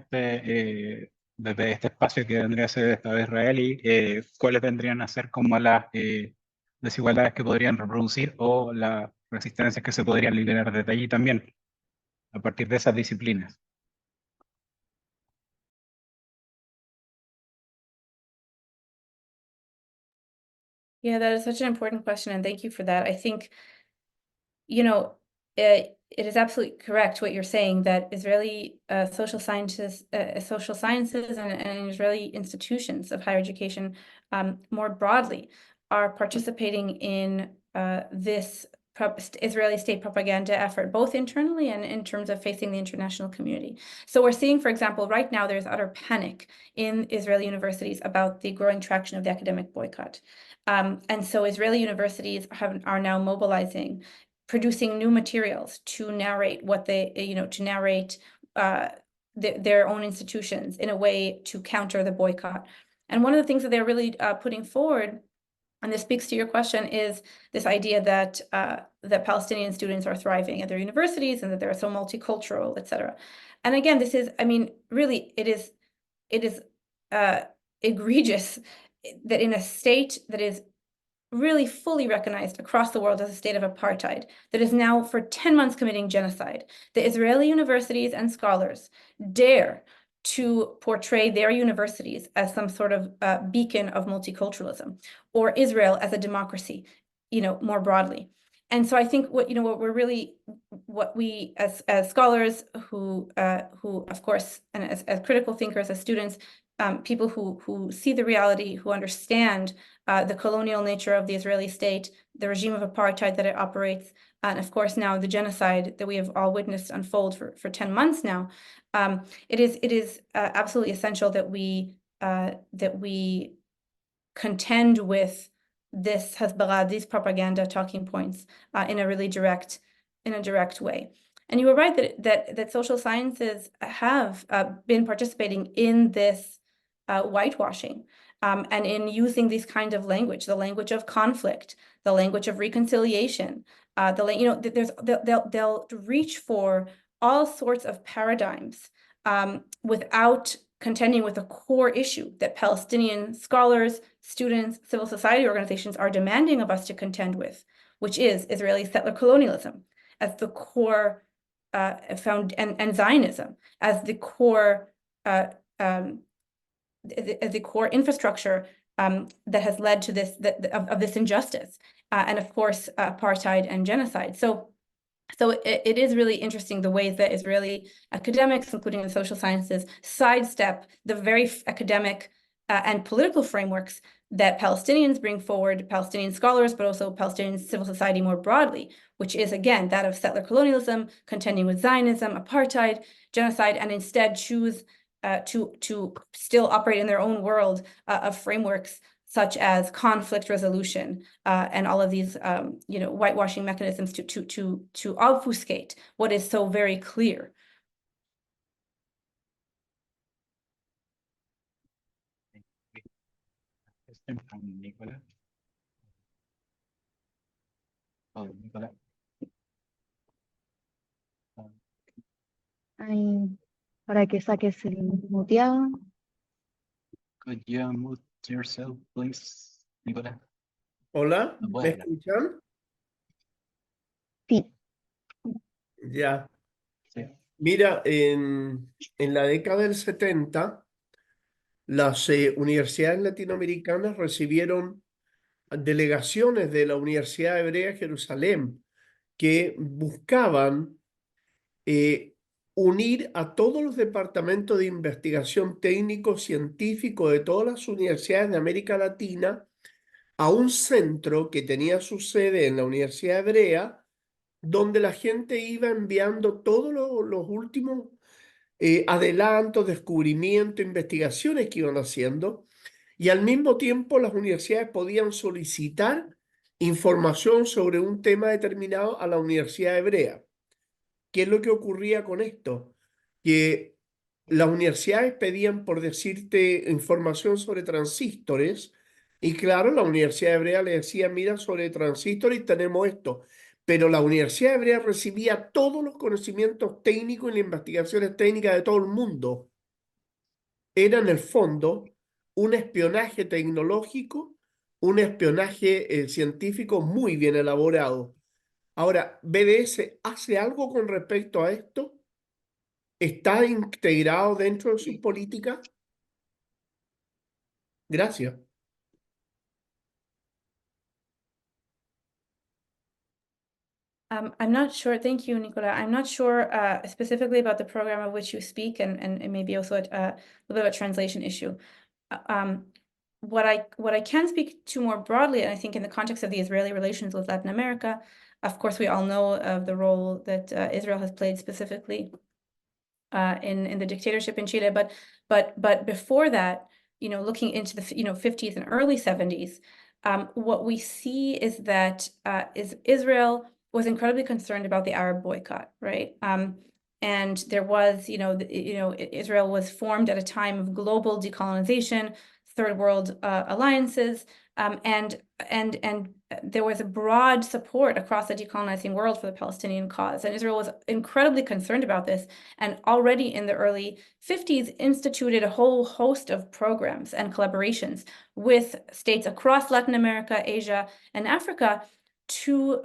A: desde este espacio que vendría a ser el Estado de Israel, y cuáles vendrían a ser como las desigualdades que podrían reproducir o las resistencias que se podrían liberar desde allí también, a partir de esas disciplinas.
C: Yeah, that is such an important question, and thank you for that. I think, it is absolutely correct what you're saying, that Israeli social sciences and Israeli institutions of higher education more broadly are participating in this Israeli state propaganda effort, both internally and in terms of facing the international community. So we're seeing, for example, right now there's utter panic in Israeli universities about the growing traction of the academic boycott. And so Israeli universities are now mobilizing, producing new materials to narrate what they, to narrate their own institutions in a way to counter the boycott. And one of the things that they're really putting forward, and this speaks to your question, is this idea that that Palestinian students are thriving at their universities and that they're so multicultural, etc. And again, this is, really, it is egregious that in a state that is really fully recognized across the world as a state of apartheid, that is now for 10 months committing genocide, the Israeli universities and scholars dare to portray their universities as some sort of beacon of multiculturalism, or Israel as a democracy, more broadly. And so I think what we as scholars who of course, and as critical thinkers, as students, people who see the reality, who understand the colonial nature of the Israeli state, the regime of apartheid that it operates, and of course now the genocide that we have all witnessed unfold for 10 months now, it is absolutely essential that we contend with this Hezbollah, these propaganda talking points in a really direct way. And you were right that social sciences have been participating in this whitewashing and in using these kind of language, the language of conflict, the language of reconciliation. They'll reach for all sorts of paradigms without contending with a core issue that Palestinian scholars, students, civil society organizations are demanding of us to contend with, which is Israeli settler colonialism as the core found and Zionism as the core the core infrastructure that has led to this of this injustice, and of course apartheid and genocide. So it is really interesting the ways that Israeli academics, including in social sciences, sidestep the very academic and political frameworks that Palestinians bring forward, Palestinian scholars, but also Palestinian civil society more broadly, which is, again, that of settler colonialism, contending with Zionism, apartheid, genocide, and instead choose to still operate in their own world of frameworks such as conflict resolution and all of these, whitewashing mechanisms to obfuscate what is so very clear.
A: From Nicola. Oh, Nicola.
E: Para que saques el muteado.
A: Could you mute yourself, please, Nicola?
F: Hola,
A: No
F: ¿me
A: puede hablar.
F: escuchan?
E: Sí.
F: Ya.
A: Sí.
F: Mira, en la década del 70, las universidades latinoamericanas recibieron delegaciones de la Universidad Hebrea de Jerusalén que buscaban unir a todos los departamentos de investigación técnico-científico de todas las universidades de América Latina a un centro que tenía su sede en la Universidad Hebrea, donde la gente iba enviando todos los últimos adelantos, descubrimientos, investigaciones que iban haciendo, y al mismo tiempo las universidades podían solicitar información sobre un tema determinado a la Universidad Hebrea. ¿Qué es lo que ocurría con esto? Que las universidades pedían, por decirte, información sobre transistores, y claro, la Universidad Hebrea le decía, mira, sobre transistores tenemos esto, pero la Universidad Hebrea recibía todos los conocimientos técnicos y las investigaciones técnicas de todo el mundo. Era en el fondo un espionaje tecnológico, un espionaje científico muy bien elaborado. Ahora, ¿BDS hace algo con respecto a esto? ¿Está integrado dentro de su política? Gracias.
C: I'm not sure, thank you, Nicola. I'm not sure specifically about the program of which you speak, and maybe also a little bit of a translation issue. What I can speak to more broadly, and I think in the context of the Israeli relations with Latin America, of course, we all know of the role that Israel has played specifically in the dictatorship in Chile, but before that, looking into the 50s and early 70s, what we see is that Israel was incredibly concerned about the Arab boycott, right? And there was, Israel was formed at a time of global decolonization, third world alliances, and there was a broad support across the decolonizing world for the Palestinian cause. And Israel was incredibly concerned about this, and already in the early 50s instituted a whole host of programs and collaborations with states across Latin America, Asia, and Africa to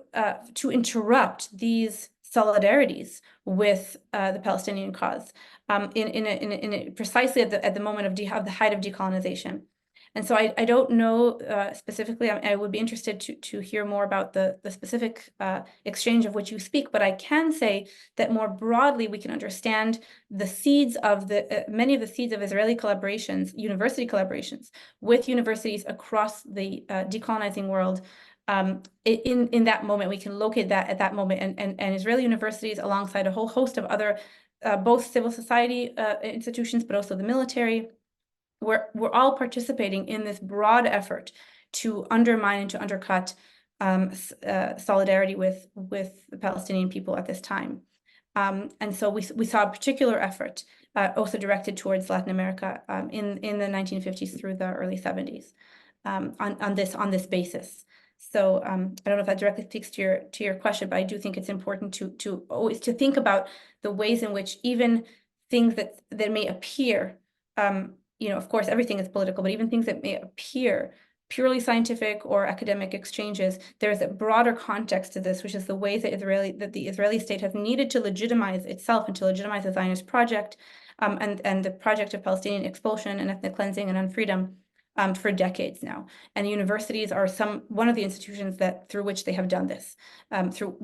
C: interrupt these solidarities with the Palestinian cause precisely at the moment of the height of decolonization. And so I don't know specifically, I would be interested to hear more about the specific exchange of which you speak, but I can say that more broadly, we can understand the seeds of many of the seeds of Israeli collaborations, university collaborations with universities across the decolonizing world. In that moment, we can locate that at that moment, and Israeli universities alongside a whole host of other, both civil society institutions, but also the military, we're all participating in this broad effort to undermine and to undercut solidarity with the Palestinian people at this time. And so we saw a particular effort also directed towards Latin America in the 1950s through the early 70s on this basis. So I don't know if that directly speaks to your question, but I do think it's important to always think about the ways in which even things that may appear, of course, everything is political, but even things that may appear purely scientific or academic exchanges. There's a broader context to this, which is the ways that the Israeli state has needed to legitimize itself and to legitimize the Zionist project, and the project of Palestinian expulsion and ethnic cleansing and unfreedom for decades now. And universities are one of the institutions through which they have done this, through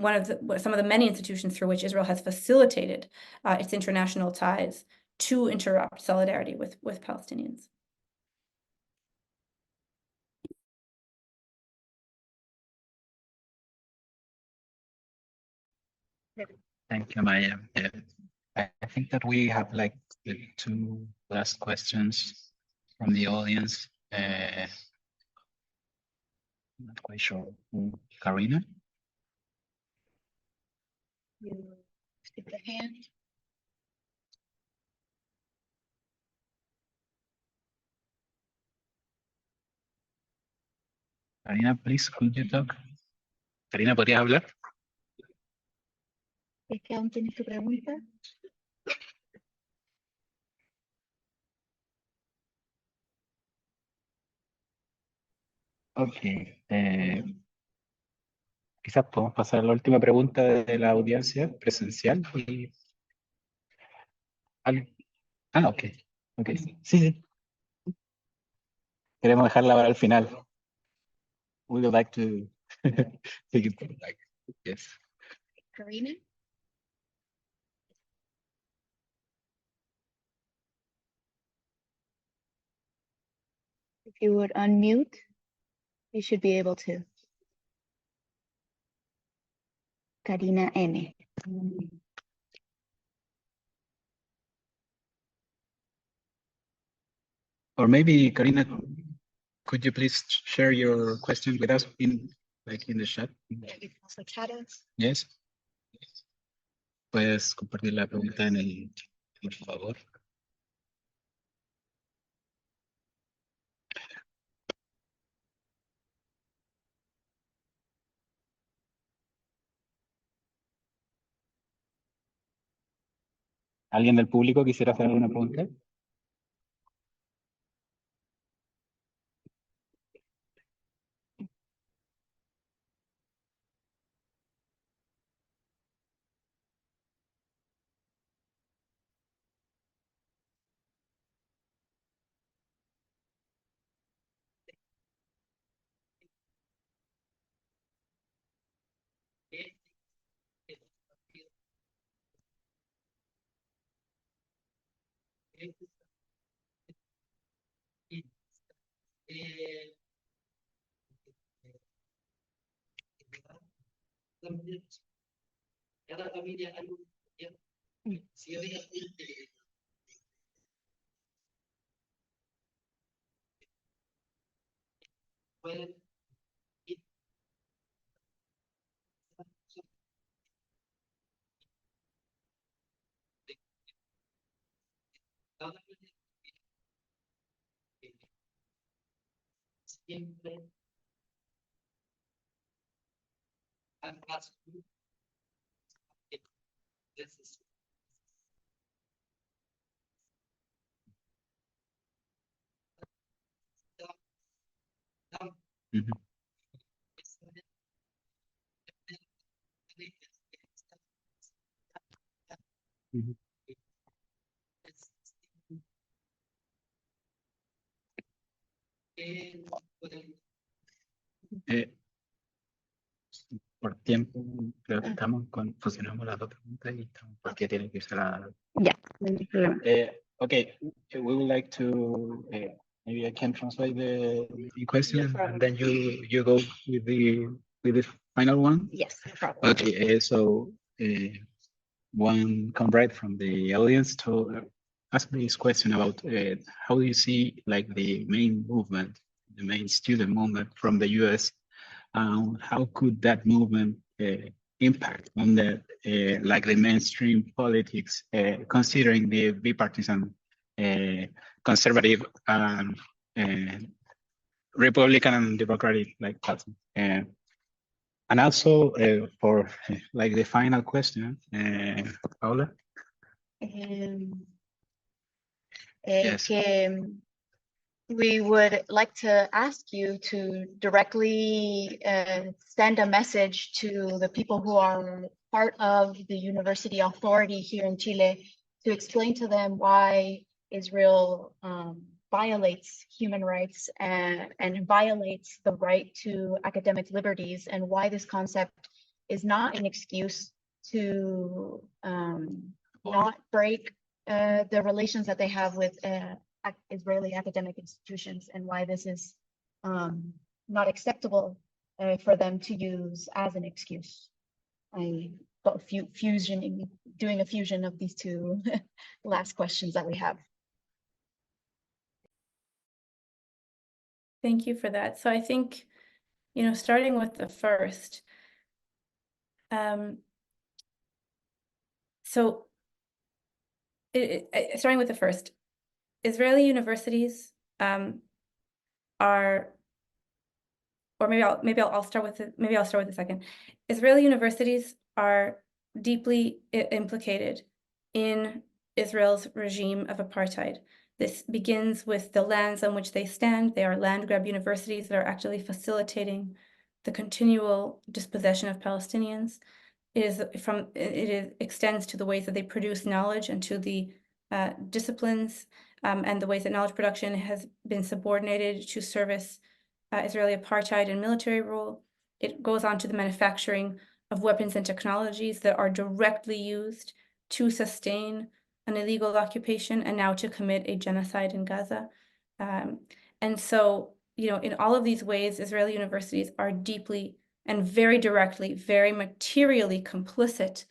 C: some of the many institutions through which Israel has facilitated its international ties to interrupt solidarity with Palestinians.
A: Thank you, Maya. I think that we have like the two last questions from the audience. Not quite sure. Karina?
B: You stick the hand.
A: Karina, please, could you talk? Karina, ¿podrías hablar?
B: ¿Es que aún tienes tu pregunta?
A: Ok. Quizás podemos pasar a la última pregunta de la audiencia presencial. Ok. Ok. Sí. Queremos dejarla para el final. We would like to take it back. Yes.
B: Karina? If you would unmute, you should be able to. Karina N.
A: Or maybe, Karina, could you please share your question with us in the chat? Yes. Puedes compartir la pregunta en el chat, por favor. ¿Alguien del público quisiera hacer alguna pregunta? Ujú. Ujú. Por tiempo, creo que fusionamos las dos preguntas y estamos, porque tiene que ser a...
E: Ya, no hay problema.
A: Okay, we would like to, maybe I can translate the question and then you go with the final one.
E: Yes, no problem.
A: Okay, so one comrade from the audience to ask this question about how do you see like the main movement, the main student movement from the US, how could that movement impact on the like the mainstream politics, considering the bipartisan, conservative, Republican and Democratic like pattern. And also for like the final question, Paula.
B: Yes. Que we would like to ask you to directly send a message to the people who are part of the university authority here in Chile to explain to them why Israel violates human rights and violates the right to academic liberties, and why this concept is not an excuse to not break the relations that they have with Israeli academic institutions, and why this is not acceptable for them to use as an excuse. I got doing a fusion of these two last questions that we have.
C: Thank you for that. So I think, you know, starting with the first, starting with the first, Israeli universities are, or maybe I'll start with it. Maybe I'll start with the second. Israeli universities are deeply implicated in Israel's regime of apartheid. This begins with the lands on which they stand. They are land grab universities that are actually facilitating the continual dispossession of Palestinians. It extends to the ways that they produce knowledge and to the disciplines and the ways that knowledge production has been subordinated to service Israeli apartheid and military rule. It goes on to the manufacturing of weapons and technologies that are directly used to sustain an illegal occupation and now to commit a genocide in Gaza. And so, you know, in all of these ways, Israeli universities are deeply and very directly, very materially complicit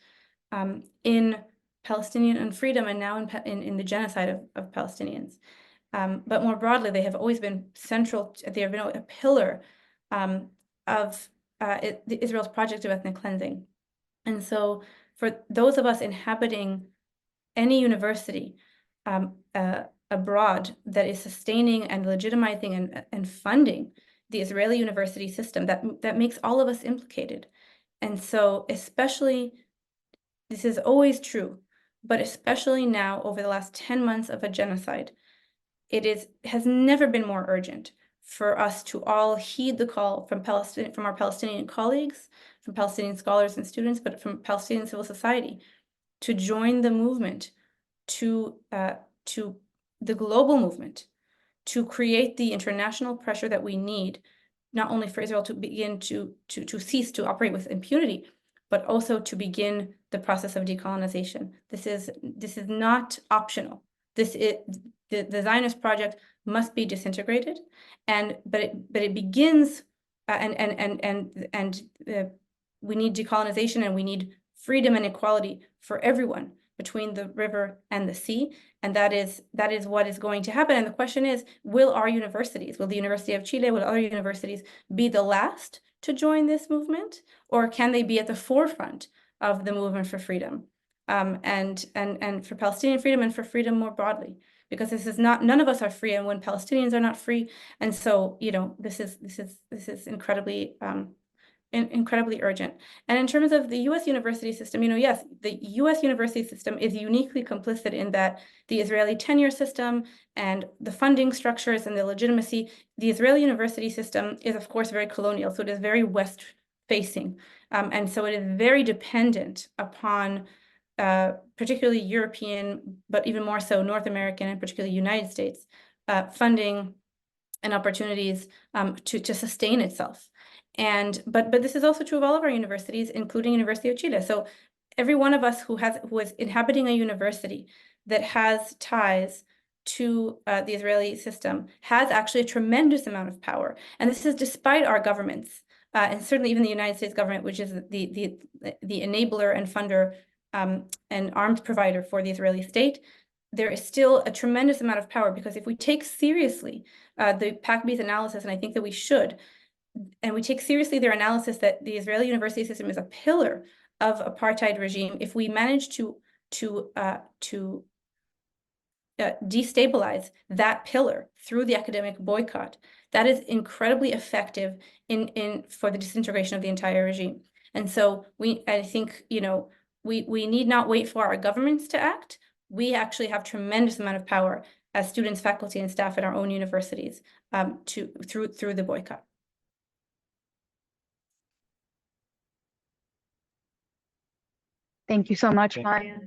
C: in Palestinian unfreedom and now in the genocide of Palestinians. But more broadly, they have always been central, they have been a pillar of Israel's project of ethnic cleansing. And so for those of us inhabiting any university abroad that is sustaining and legitimizing and funding the Israeli university system, that makes all of us implicated. And so especially, this is always true, but especially now over the last 10 months of a genocide, has never been more urgent for us to all heed the call from our Palestinian colleagues, from Palestinian scholars and students, but from Palestinian civil society, to join the movement, to the global movement, to create the international pressure that we need, not only for Israel to begin to cease to operate with impunity, but also to begin the process of decolonization. This is not optional. The Zionist project must be disintegrated, but it begins we need decolonization, and we need freedom and equality for everyone between the river and the sea, and that is what is going to happen. And the question is, will our universities, will the University of Chile, will other universities be the last to join this movement, or can they be at the forefront of the movement for freedom, and for Palestinian freedom and for freedom more broadly? Because this is not, none of us are free, and when Palestinians are not free, and so, you know, this is incredibly incredibly urgent. And in terms of the U.S. university system, you know, yes, the U.S. university system is uniquely complicit in that the Israeli tenure system and the funding structures and the legitimacy, the Israeli university system is, of course, very colonial, so it is very West-facing. And so it is very dependent upon particularly European, but even more so North American and particularly United States funding and opportunities to sustain itself. But this is also true of all of our universities, including University of Chile. So every one of us who is inhabiting a university that has ties to the Israeli system has actually a tremendous amount of power. And this is despite our governments, and certainly even the United States government, which is the enabler and funder and arms provider for the Israeli state. There is still a tremendous amount of power, because if we take seriously the PACB's analysis, and I think that we should, and we take seriously their analysis that the Israeli university system is a pillar of apartheid regime, if we manage to destabilize that pillar through the academic boycott, that is incredibly effective for the disintegration of the entire regime. And so I think, you know, we need not wait for our governments to act. We actually have tremendous amount of power as students, faculty, and staff at our own universities through the boycott.
E: Thank you so much,
A: Okay.
E: Maya.